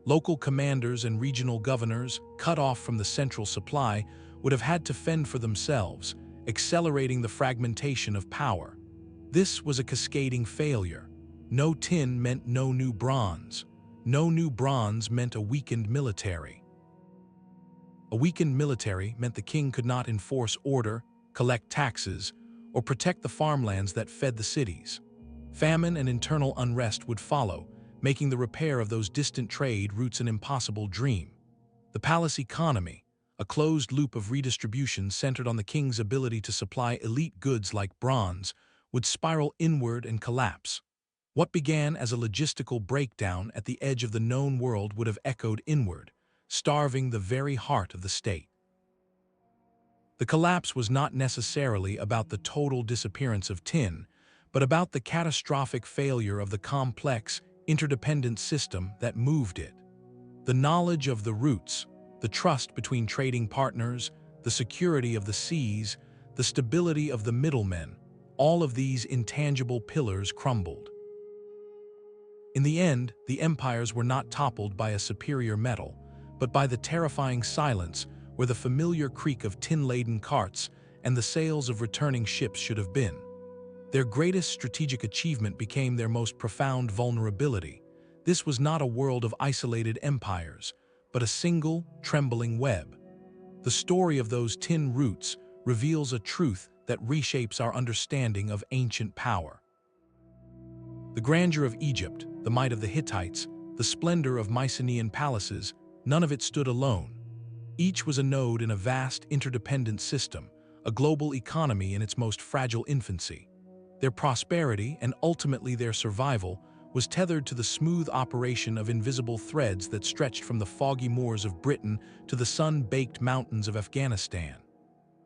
Local commanders and regional governors, cut off from the central supply, would have had to fend for themselves, accelerating the fragmentation of power. This was a cascading failure. No tin meant no new bronze. No new bronze meant a weakened military. A weakened military meant the king could not enforce order, collect taxes, or protect the farmlands that fed the cities. Famine and internal unrest would follow, making the repair of those distant trade routes an impossible dream. The palace economy, a closed loop of redistribution centered on the king's ability to supply elite goods like bronze, would spiral inward and collapse. What began as a logistical breakdown at the edge of the known world would have echoed inward, starving the very heart of the state. The collapse was not necessarily about the total disappearance of tin, but about the catastrophic failure of the complex, interdependent system that moved it. The knowledge of the roots, the trust between trading partners, the security of the seas, the stability of the middlemen, all of these intangible pillars crumbled. In the end, the empires were not toppled by a superior metal, but by the terrifying silence where the familiar creak of tin-laden carts and the sails of returning ships should have been. Their greatest strategic achievement became their most profound vulnerability. This was not a world of isolated empires, but a single, trembling web. The story of those tin roots reveals a truth that reshapes our understanding of ancient power. The grandeur of Egypt, the might of the Hittites, the splendor of Mycenaean palaces, none of it stood alone. Each was a node in a vast, interdependent system, a global economy in its most fragile infancy. Their prosperity, and ultimately their survival, was tethered to the smooth operation of invisible threads that stretched from the foggy moors of Britain to the sun-baked mountains of Afghanistan.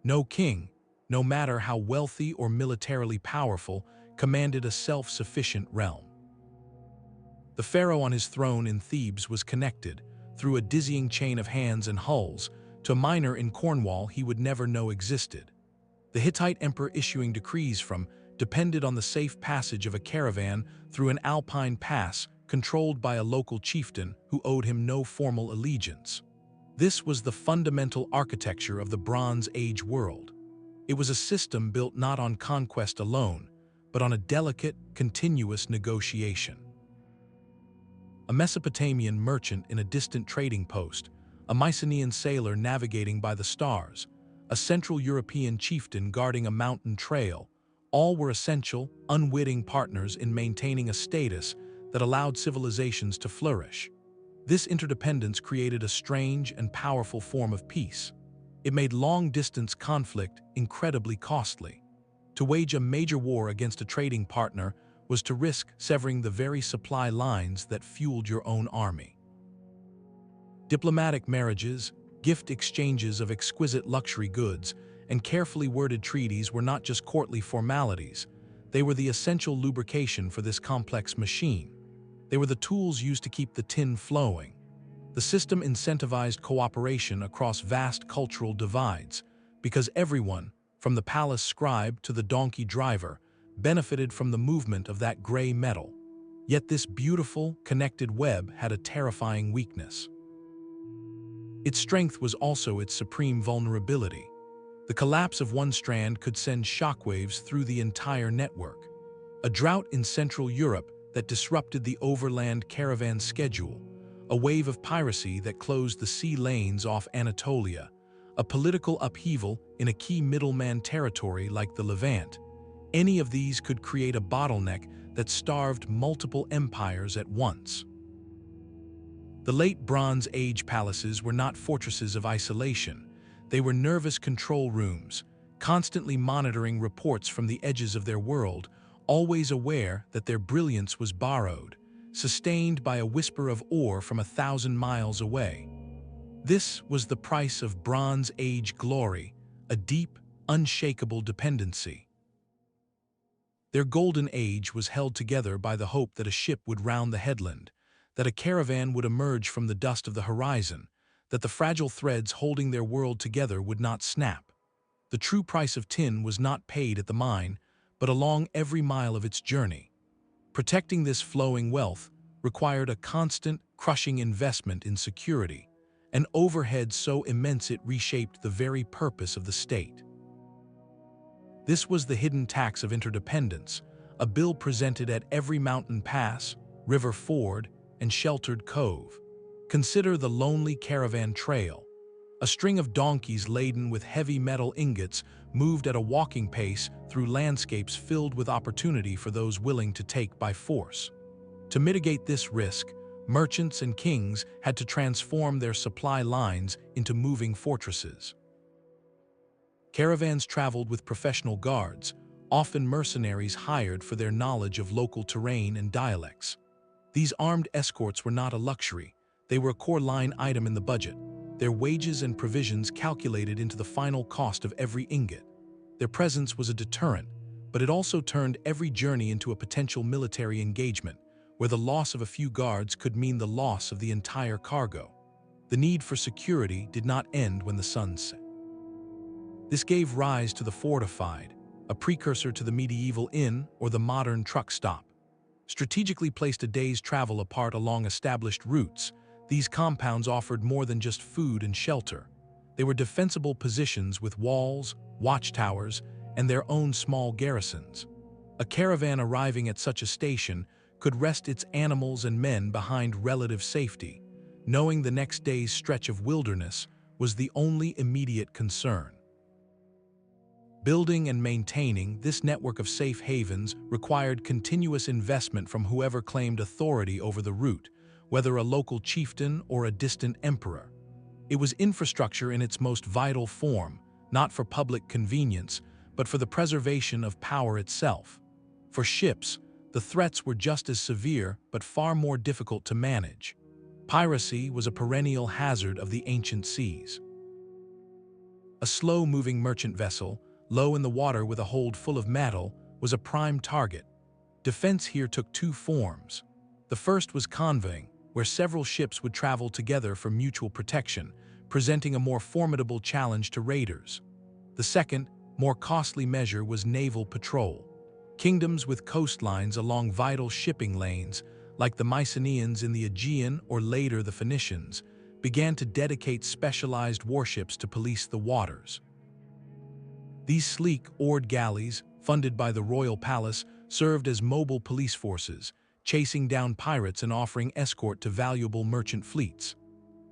No king, no matter how wealthy or militarily powerful, commanded a self-sufficient realm. The pharaoh on his throne in Thebes was connected, through a dizzying chain of hands and hulls, to a miner in Cornwall he would never know existed. The Hittite emperor issuing decrees from depended on the safe passage of a caravan through an alpine pass controlled by a local chieftain who owed him no formal allegiance. This was the fundamental architecture of the Bronze Age world. It was a system built not on conquest alone, but on a delicate, continuous negotiation. A Mesopotamian merchant in a distant trading post, a Mycenaean sailor navigating by the stars, a Central European chieftain guarding a mountain trail, all were essential, unwitting partners in maintaining a status that allowed civilizations to flourish. This interdependence created a strange and powerful form of peace. It made long-distance conflict incredibly costly. To wage a major war against a trading partner was to risk severing the very supply lines that fueled your own army. Diplomatic marriages, gift exchanges of exquisite luxury goods, and carefully worded treaties were not just courtly formalities. They were the essential lubrication for this complex machine. They were the tools used to keep the tin flowing. The system incentivized cooperation across vast cultural divides, because everyone, from the palace scribe to the donkey driver, benefited from the movement of that gray metal. Yet this beautiful, connected web had a terrifying weakness. Its strength was also its supreme vulnerability. The collapse of one strand could send shockwaves through the entire network. A drought in Central Europe that disrupted the overland caravan schedule, a wave of piracy that closed the sea lanes off Anatolia, a political upheaval in a key middleman territory like the Levant. Any of these could create a bottleneck that starved multiple empires at once. The late Bronze Age palaces were not fortresses of isolation. They were nervous control rooms, constantly monitoring reports from the edges of their world, always aware that their brilliance was borrowed, sustained by a whisper of ore from 1,000 miles away. This was the price of Bronze Age glory, a deep, unshakable dependency. Their golden age was held together by the hope that a ship would round the headland, that a caravan would emerge from the dust of the horizon, that the fragile threads holding their world together would not snap. The true price of tin was not paid at the mine, but along every mile of its journey. Protecting this flowing wealth required a constant, crushing investment in security, an overhead so immense it reshaped the very purpose of the state. This was the hidden tax of interdependence, a bill presented at every mountain pass, river ford, and sheltered cove. Consider the lonely caravan trail. A string of donkeys laden with heavy metal ingots moved at a walking pace through landscapes filled with opportunity for those willing to take by force. To mitigate this risk, merchants and kings had to transform their supply lines into moving fortresses. Caravans traveled with professional guards, often mercenaries hired for their knowledge of local terrain and dialects. These armed escorts were not a luxury, they were a core line item in the budget, their wages and provisions calculated into the final cost of every ingot. Their presence was a deterrent, but it also turned every journey into a potential military engagement, where the loss of a few guards could mean the loss of the entire cargo. The need for security did not end when the sun set. This gave rise to the fortified, a precursor to the medieval inn or the modern truck stop. Strategically placed a day's travel apart along established routes, these compounds offered more than just food and shelter. They were defensible positions with walls, watchtowers, and their own small garrisons. A caravan arriving at such a station could rest its animals and men behind relative safety, knowing the next day's stretch of wilderness was the only immediate concern. Building and maintaining this network of safe havens required continuous investment from whoever claimed authority over the route, whether a local chieftain or a distant emperor. It was infrastructure in its most vital form, not for public convenience, but for the preservation of power itself. For ships, the threats were just as severe but far more difficult to manage. Piracy was a perennial hazard of the ancient seas. A slow-moving merchant vessel, low in the water with a hold full of metal, was a prime target. Defense here took two forms. The first was convoying, where several ships would travel together for mutual protection, presenting a more formidable challenge to raiders. The second, more costly measure was naval patrol. Kingdoms with coastlines along vital shipping lanes, like the Mycenaeans in the Aegean or later the Phoenicians, began to dedicate specialized warships to police the waters. These sleek, oared galleys, funded by the royal palace, served as mobile police forces, chasing down pirates and offering escort to valuable merchant fleets.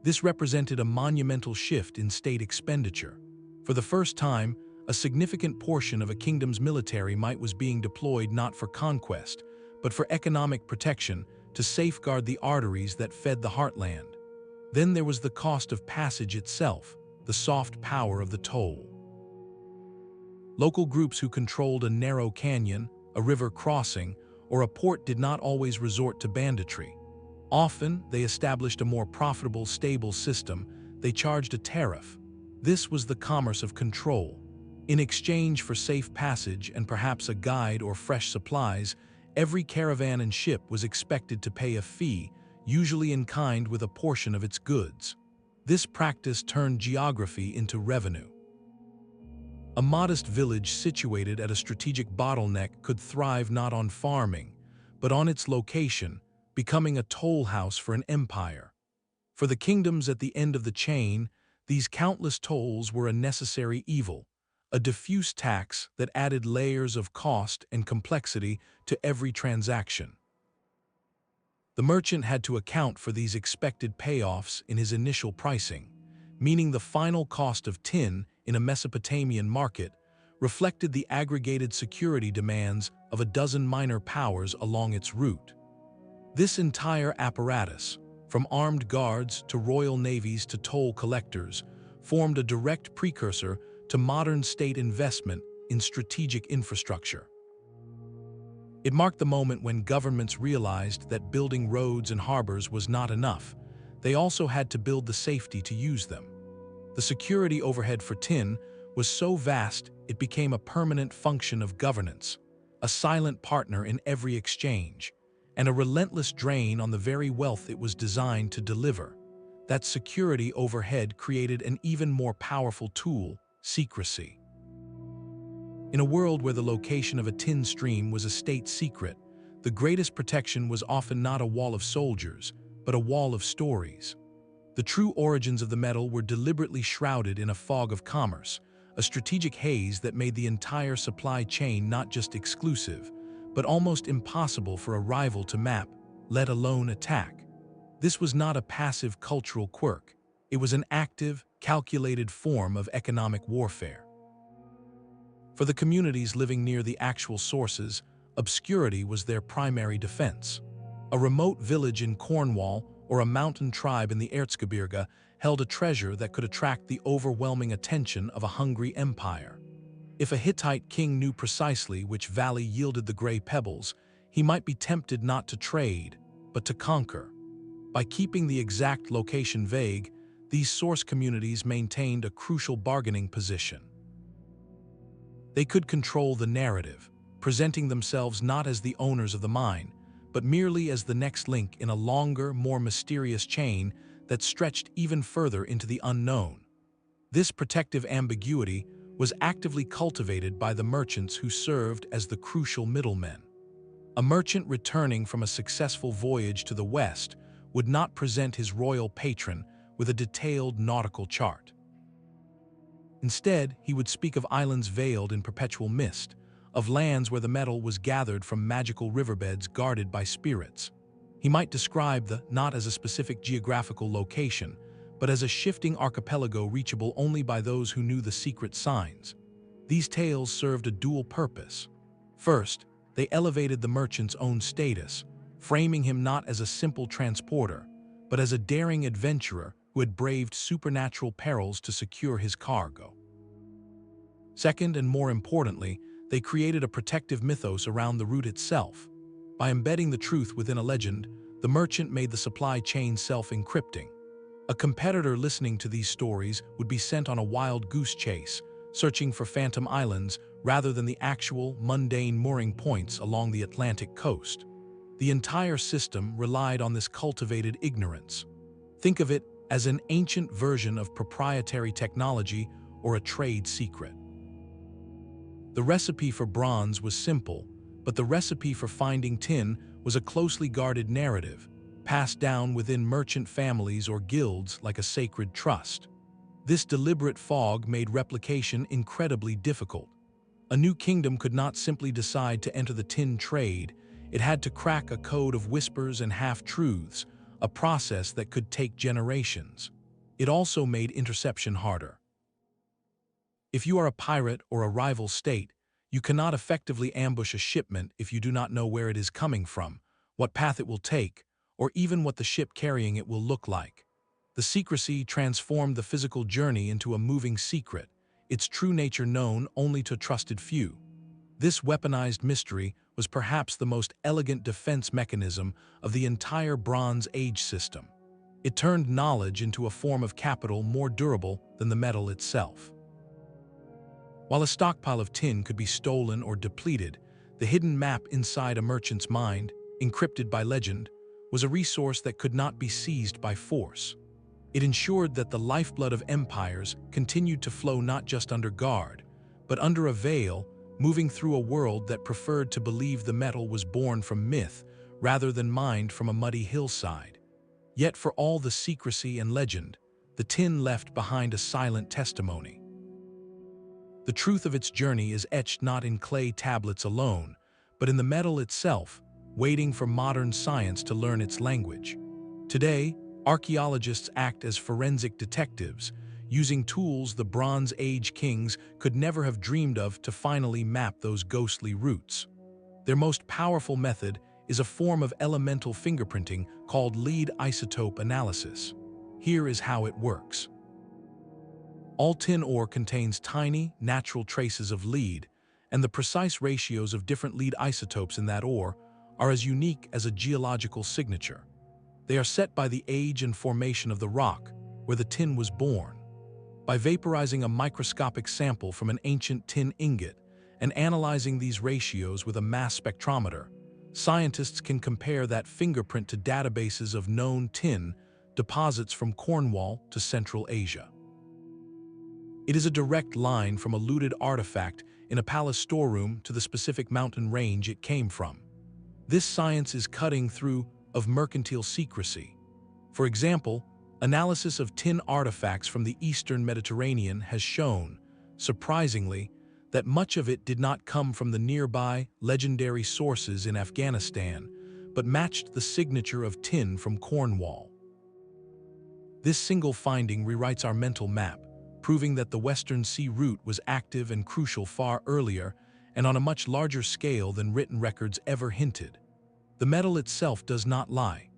This represented a monumental shift in state expenditure. For the first time, a significant portion of a kingdom's military might was being deployed not for conquest, but for economic protection to safeguard the arteries that fed the heartland. Then there was the cost of passage itself, the soft power of the toll. Local groups who controlled a narrow canyon, a river crossing, or a port did not always resort to banditry. Often, they established a more profitable, stable system. They charged a tariff. This was the commerce of control. In exchange for safe passage and perhaps a guide or fresh supplies, every caravan and ship was expected to pay a fee, usually in kind with a portion of its goods. This practice turned geography into revenue. A modest village situated at a strategic bottleneck could thrive not on farming, but on its location, becoming a toll house for an empire. For the kingdoms at the end of the chain, these countless tolls were a necessary evil, a diffuse tax that added layers of cost and complexity to every transaction. The merchant had to account for these expected payoffs in his initial pricing, meaning the final cost of tin in a Mesopotamian market reflected the aggregated security demands of a dozen minor powers along its route. This entire apparatus, from armed guards to royal navies to toll collectors, formed a direct precursor to modern state investment in strategic infrastructure. It marked the moment when governments realized that building roads and harbors was not enough. They also had to build the safety to use them. The security overhead for tin was so vast it became a permanent function of governance, a silent partner in every exchange. and a relentless drain on the very wealth it was designed to deliver. That security overhead created an even more powerful tool: secrecy. In a world where the location of a tin stream was a state secret, the greatest protection was often not a wall of soldiers, but a wall of stories. The true origins of the metal were deliberately shrouded in a fog of commerce, a strategic haze that made the entire supply chain not just exclusive, but almost impossible for a rival to map, let alone attack. This was not a passive cultural quirk. It was an active, calculated form of economic warfare. For the communities living near the actual sources, obscurity was their primary defense. A remote village in Cornwall or a mountain tribe in the Erzgebirge held a treasure that could attract the overwhelming attention of a hungry empire. If a Hittite king knew precisely which valley yielded the gray pebbles, he might be tempted not to trade, but to conquer. By keeping the exact location vague, these source communities maintained a crucial bargaining position. They could control the narrative, presenting themselves not as the owners of the mine, but merely as the next link in a longer, more mysterious chain that stretched even further into the unknown. This protective ambiguity was actively cultivated by the merchants who served as the crucial middlemen. A merchant returning from a successful voyage to the west would not present his royal patron with a detailed nautical chart. Instead, he would speak of islands veiled in perpetual mist, of lands where the metal was gathered from magical riverbeds guarded by spirits. He might describe the not as a specific geographical location, but as a shifting archipelago reachable only by those who knew the secret signs. These tales served a dual purpose. First, they elevated the merchant's own status, framing him not as a simple transporter, but as a daring adventurer who had braved supernatural perils to secure his cargo. Second, and more importantly, they created a protective mythos around the route itself. By embedding the truth within a legend, the merchant made the supply chain self-encrypting. A competitor listening to these stories would be sent on a wild goose chase, searching for phantom islands rather than the actual, mundane mooring points along the Atlantic coast. The entire system relied on this cultivated ignorance. Think of it as an ancient version of proprietary technology or a trade secret. The recipe for bronze was simple, but the recipe for finding tin was a closely guarded narrative, passed down within merchant families or guilds like a sacred trust. This deliberate fog made replication incredibly difficult. A new kingdom could not simply decide to enter the tin trade. It had to crack a code of whispers and half-truths, a process that could take generations. It also made interception harder. If you are a pirate or a rival state, you cannot effectively ambush a shipment if you do not know where it is coming from, what path it will take, or even what the ship carrying it will look like. The secrecy transformed the physical journey into a moving secret, its true nature known only to a trusted few. This weaponized mystery was perhaps the most elegant defense mechanism of the entire Bronze Age system. It turned knowledge into a form of capital more durable than the metal itself. While a stockpile of tin could be stolen or depleted, the hidden map inside a merchant's mind, encrypted by legend, was a resource that could not be seized by force. It ensured that the lifeblood of empires continued to flow not just under guard, but under a veil, moving through a world that preferred to believe the metal was born from myth rather than mined from a muddy hillside. Yet for all the secrecy and legend, the tin left behind a silent testimony. The truth of its journey is etched not in clay tablets alone, but in the metal itself, waiting for modern science to learn its language. Today, archaeologists act as forensic detectives, using tools the Bronze Age kings could never have dreamed of to finally map those ghostly routes. Their most powerful method is a form of elemental fingerprinting called lead isotope analysis. Here is how it works. All tin ore contains tiny, natural traces of lead, and the precise ratios of different lead isotopes in that ore are as unique as a geological signature. They are set by the age and formation of the rock where the tin was born. By vaporizing a microscopic sample from an ancient tin ingot and analyzing these ratios with a mass spectrometer, scientists can compare that fingerprint to databases of known tin deposits from Cornwall to Central Asia. It is a direct line from a looted artifact in a palace storeroom to the specific mountain range it came from. This science is cutting through of mercantile secrecy. For example, analysis of tin artifacts from the Eastern Mediterranean has shown, surprisingly, that much of it did not come from the nearby legendary sources in Afghanistan, but matched the signature of tin from Cornwall. This single finding rewrites our mental map, proving that the Western Sea route was active and crucial far earlier and on a much larger scale than written records ever hinted. The metal itself does not lie.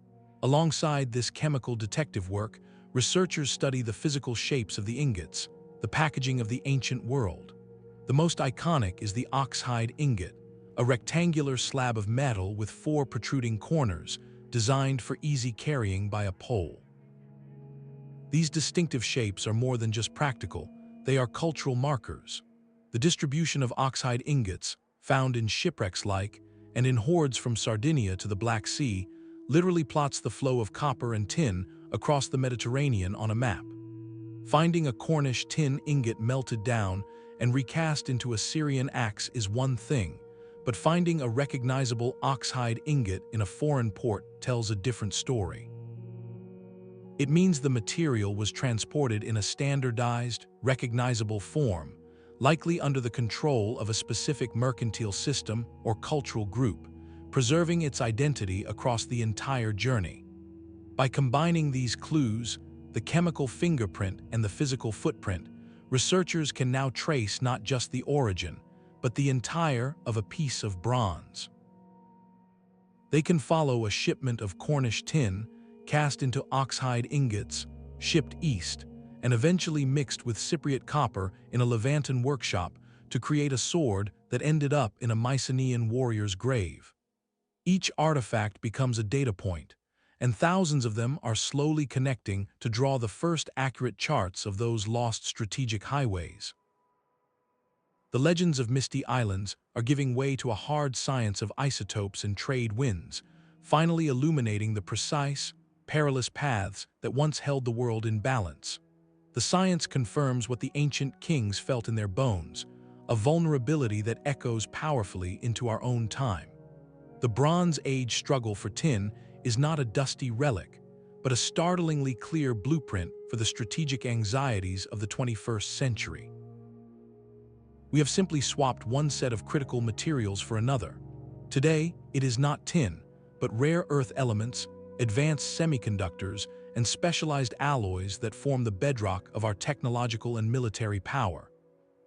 Alongside this chemical detective work, researchers study the physical shapes of the ingots, the packaging of the ancient world. The most iconic is the oxhide ingot, a rectangular slab of metal with 4 protruding corners, designed for easy carrying by a pole. These distinctive shapes are more than just practical, they are cultural markers. The distribution of oxhide ingots, found in shipwrecks like, and in hordes from Sardinia to the Black Sea, literally plots the flow of copper and tin across the Mediterranean on a map. Finding a Cornish tin ingot melted down and recast into Assyrian axe is one thing, but finding a recognizable oxhide ingot in a foreign port tells a different story. It means the material was transported in a standardized, recognizable form, likely under the control of a specific mercantile system or cultural group, preserving its identity across the entire journey. By combining these clues, the chemical fingerprint and the physical footprint, researchers can now trace not just the origin, but the entire of a piece of bronze. They can follow a shipment of Cornish tin, cast into oxhide ingots, shipped east, and eventually mixed with Cypriot copper in a Levantan workshop to create a sword that ended up in a Mycenaean warrior's grave. Each artifact becomes a data point, and thousands of them are slowly connecting to draw the first accurate charts of those lost strategic highways. The legends of Misty Islands are giving way to a hard science of isotopes and trade winds, finally illuminating the precise, perilous paths that once held the world in balance. The science confirms what the ancient kings felt in their bones, a vulnerability that echoes powerfully into our own time. The Bronze Age struggle for tin is not a dusty relic, but a startlingly clear blueprint for the strategic anxieties of the 21st century. We have simply swapped one set of critical materials for another. Today, it is not tin, but rare earth elements, advanced semiconductors, and specialized alloys that form the bedrock of our technological and military power.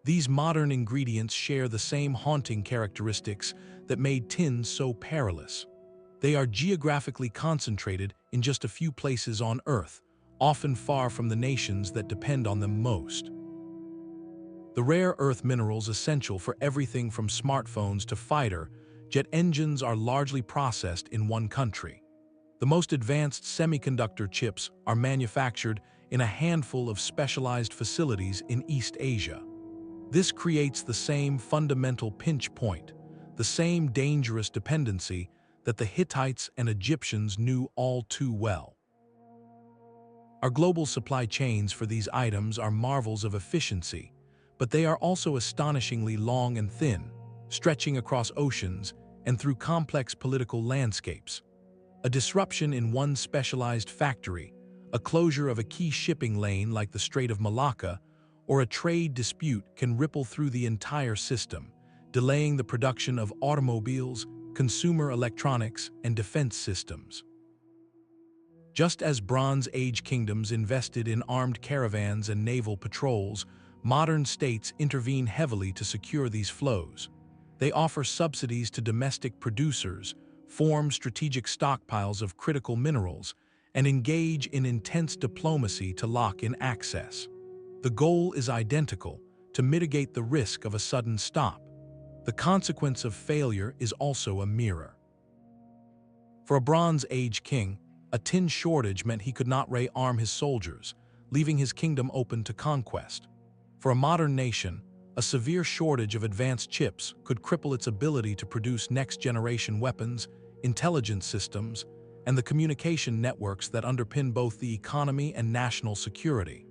These modern ingredients share the same haunting characteristics that made tin so perilous. They are geographically concentrated in just a few places on Earth, often far from the nations that depend on them most. The rare earth minerals essential for everything from smartphones to fighter jet engines are largely processed in one country. The most advanced semiconductor chips are manufactured in a handful of specialized facilities in East Asia. This creates the same fundamental pinch point, the same dangerous dependency that the Hittites and Egyptians knew all too well. Our global supply chains for these items are marvels of efficiency, but they are also astonishingly long and thin, stretching across oceans and through complex political landscapes. A disruption in one specialized factory, a closure of a key shipping lane like the Strait of Malacca, or a trade dispute can ripple through the entire system, delaying the production of automobiles, consumer electronics, and defense systems. Just as Bronze Age kingdoms invested in armed caravans and naval patrols, modern states intervene heavily to secure these flows. They offer subsidies to domestic producers, form strategic stockpiles of critical minerals, and engage in intense diplomacy to lock in access. The goal is identical: to mitigate the risk of a sudden stop. The consequence of failure is also a mirror. For a Bronze Age king, a tin shortage meant he could not rearm his soldiers, leaving his kingdom open to conquest. For a modern nation, A severe shortage of advanced chips could cripple its ability to produce next-generation weapons, intelligence systems, and the communication networks that underpin both the economy and national security.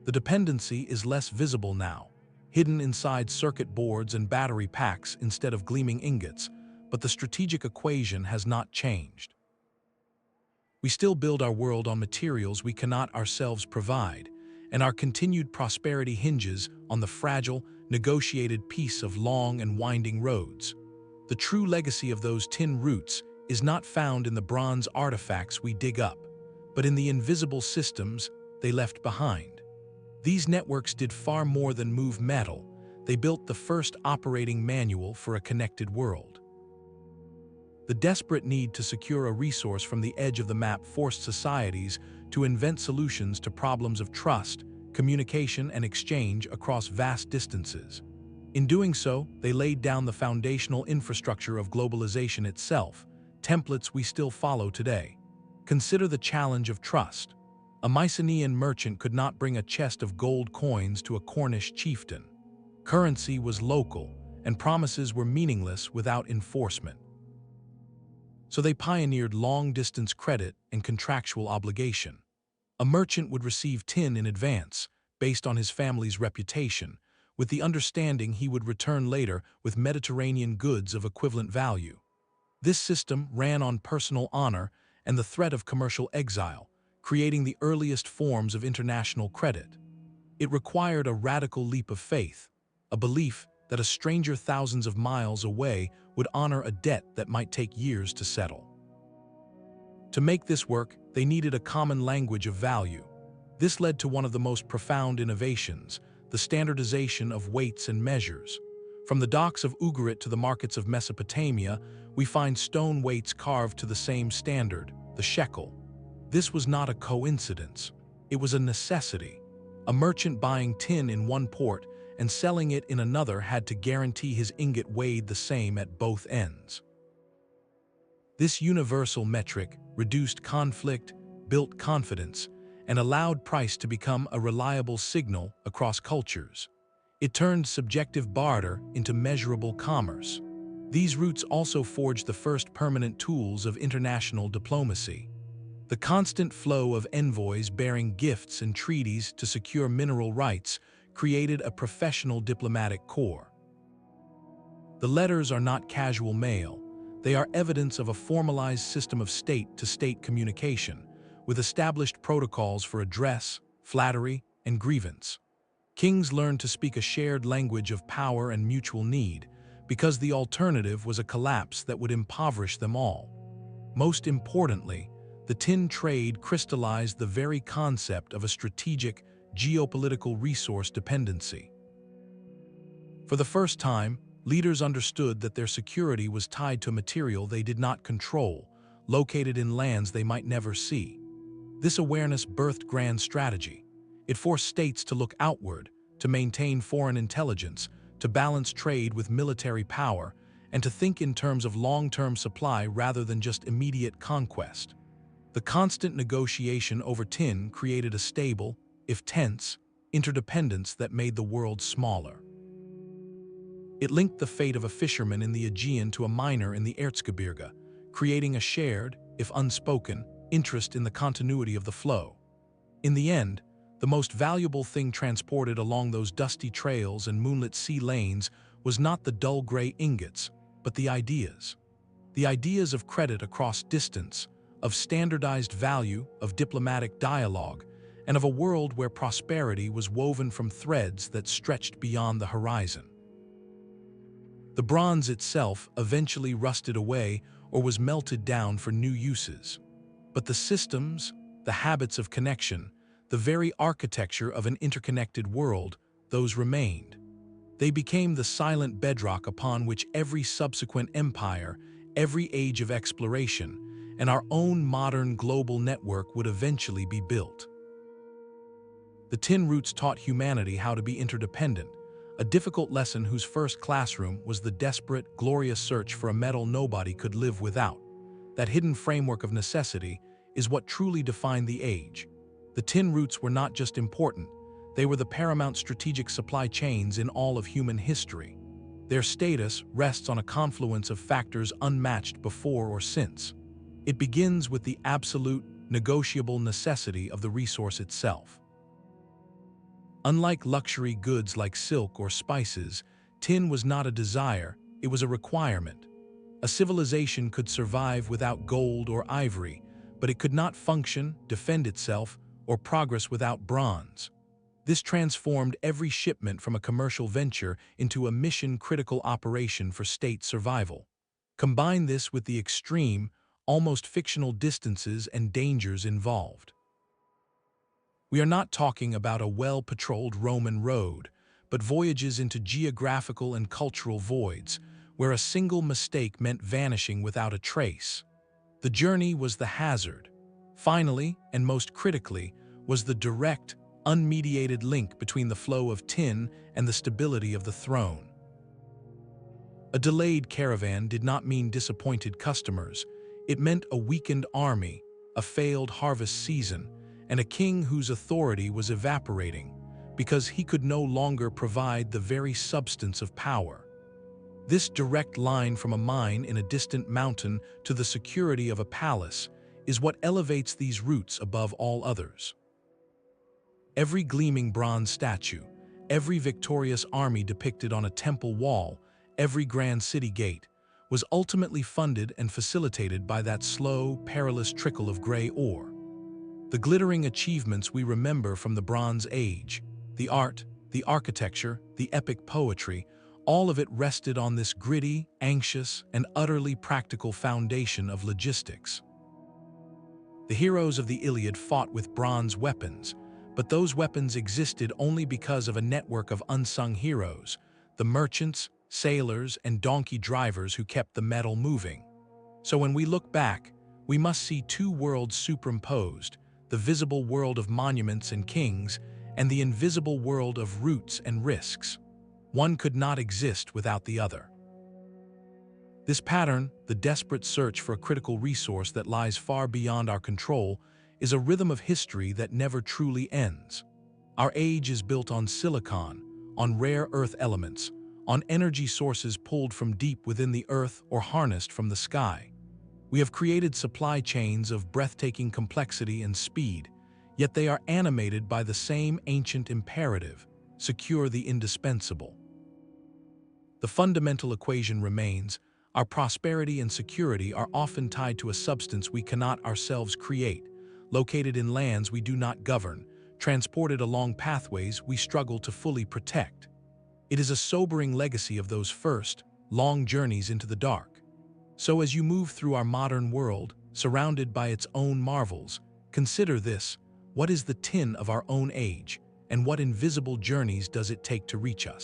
The dependency is less visible now, hidden inside circuit boards and battery packs instead of gleaming ingots, but the strategic equation has not changed. We still build our world on materials we cannot ourselves provide, and our continued prosperity hinges on the fragile, negotiated piece of long and winding roads. The true legacy of those tin roots is not found in the bronze artifacts we dig up, but in the invisible systems they left behind. These networks did far more than move metal. They built the first operating manual for a connected world. The desperate need to secure a resource from the edge of the map forced societies to invent solutions to problems of trust, communication, and exchange across vast distances. In doing so, they laid down the foundational infrastructure of globalization itself, templates we still follow today. Consider the challenge of trust. A Mycenaean merchant could not bring a chest of gold coins to a Cornish chieftain. Currency was local, and promises were meaningless without enforcement. So they pioneered long-distance credit and contractual obligation. A merchant would receive tin in advance, based on his family's reputation, with the understanding he would return later with Mediterranean goods of equivalent value. This system ran on personal honor and the threat of commercial exile, creating the earliest forms of international credit. It required a radical leap of faith, a belief that a stranger thousands of miles away would honor a debt that might take years to settle. To make this work, they needed a common language of value. This led to one of the most profound innovations, the standardization of weights and measures. From the docks of Ugarit to the markets of Mesopotamia, we find stone weights carved to the same standard, the shekel. This was not a coincidence. It was a necessity. A merchant buying tin in one port and selling it in another had to guarantee his ingot weighed the same at both ends. This universal metric reduced conflict, built confidence, and allowed price to become a reliable signal across cultures. It turned subjective barter into measurable commerce. These routes also forged the first permanent tools of international diplomacy. The constant flow of envoys bearing gifts and treaties to secure mineral rights created a professional diplomatic corps. The letters are not casual mail. They are evidence of a formalized system of state-to-state communication, with established protocols for address, flattery, and grievance. Kings learned to speak a shared language of power and mutual need, because the alternative was a collapse that would impoverish them all. Most importantly, the tin trade crystallized the very concept of a strategic, geopolitical resource dependency. For the first time, leaders understood that their security was tied to material they did not control, located in lands they might never see. This awareness birthed grand strategy. It forced states to look outward, to maintain foreign intelligence, to balance trade with military power, and to think in terms of long-term supply rather than just immediate conquest. The constant negotiation over tin created a stable, if tense, interdependence that made the world smaller. It linked the fate of a fisherman in the Aegean to a miner in the Erzgebirge, creating a shared, if unspoken, interest in the continuity of the flow. In the end, the most valuable thing transported along those dusty trails and moonlit sea lanes was not the dull gray ingots, but the ideas. The ideas of credit across distance, of standardized value, of diplomatic dialogue, and of a world where prosperity was woven from threads that stretched beyond the horizon. The bronze itself eventually rusted away or was melted down for new uses. But the systems, the habits of connection, the very architecture of an interconnected world, those remained. They became the silent bedrock upon which every subsequent empire, every age of exploration, and our own modern global network would eventually be built. The tin roots taught humanity how to be interdependent, a difficult lesson whose first classroom was the desperate, glorious search for a metal nobody could live without. That hidden framework of necessity is what truly defined the age. The tin roots were not just important, They were the paramount strategic supply chains in all of human history. Their status rests on a confluence of factors unmatched before or since. It begins with the absolute, negotiable necessity of the resource itself. Unlike luxury goods like silk or spices, tin was not a desire, it was a requirement. A civilization could survive without gold or ivory, but it could not function, defend itself, or progress without bronze. This transformed every shipment from a commercial venture into a mission-critical operation for state survival. Combine this with the extreme, almost fictional distances and dangers involved. We are not talking about a well-patrolled Roman road, but voyages into geographical and cultural voids, where a single mistake meant vanishing without a trace. The journey was the hazard. Finally, and most critically, was the direct, unmediated link between the flow of tin and the stability of the throne. A delayed caravan did not mean disappointed customers. It meant a weakened army, a failed harvest season, and a king whose authority was evaporating because he could no longer provide the very substance of power. This direct line from a mine in a distant mountain to the security of a palace is what elevates these routes above all others. Every gleaming bronze statue, every victorious army depicted on a temple wall, every grand city gate, was ultimately funded and facilitated by that slow, perilous trickle of gray ore. The glittering achievements we remember from the Bronze Age, the art, the architecture, the epic poetry, all of it rested on this gritty, anxious, and utterly practical foundation of logistics. The heroes of the Iliad fought with bronze weapons, but those weapons existed only because of a network of unsung heroes, the merchants, sailors, and donkey drivers who kept the metal moving. So when we look back, we must see two worlds superimposed, the visible world of monuments and kings, and the invisible world of routes and risks. One could not exist without the other. This pattern, the desperate search for a critical resource that lies far beyond our control, is a rhythm of history that never truly ends. Our age is built on silicon, on rare earth elements, on energy sources pulled from deep within the earth or harnessed from the sky. We have created supply chains of breathtaking complexity and speed, yet they are animated by the same ancient imperative: secure the indispensable. The fundamental equation remains: our prosperity and security are often tied to a substance we cannot ourselves create, located in lands we do not govern, transported along pathways we struggle to fully protect. It is a sobering legacy of those first, long journeys into the dark. So as you move through our modern world, surrounded by its own marvels, consider this: what is the tin of our own age, and what invisible journeys does it take to reach us?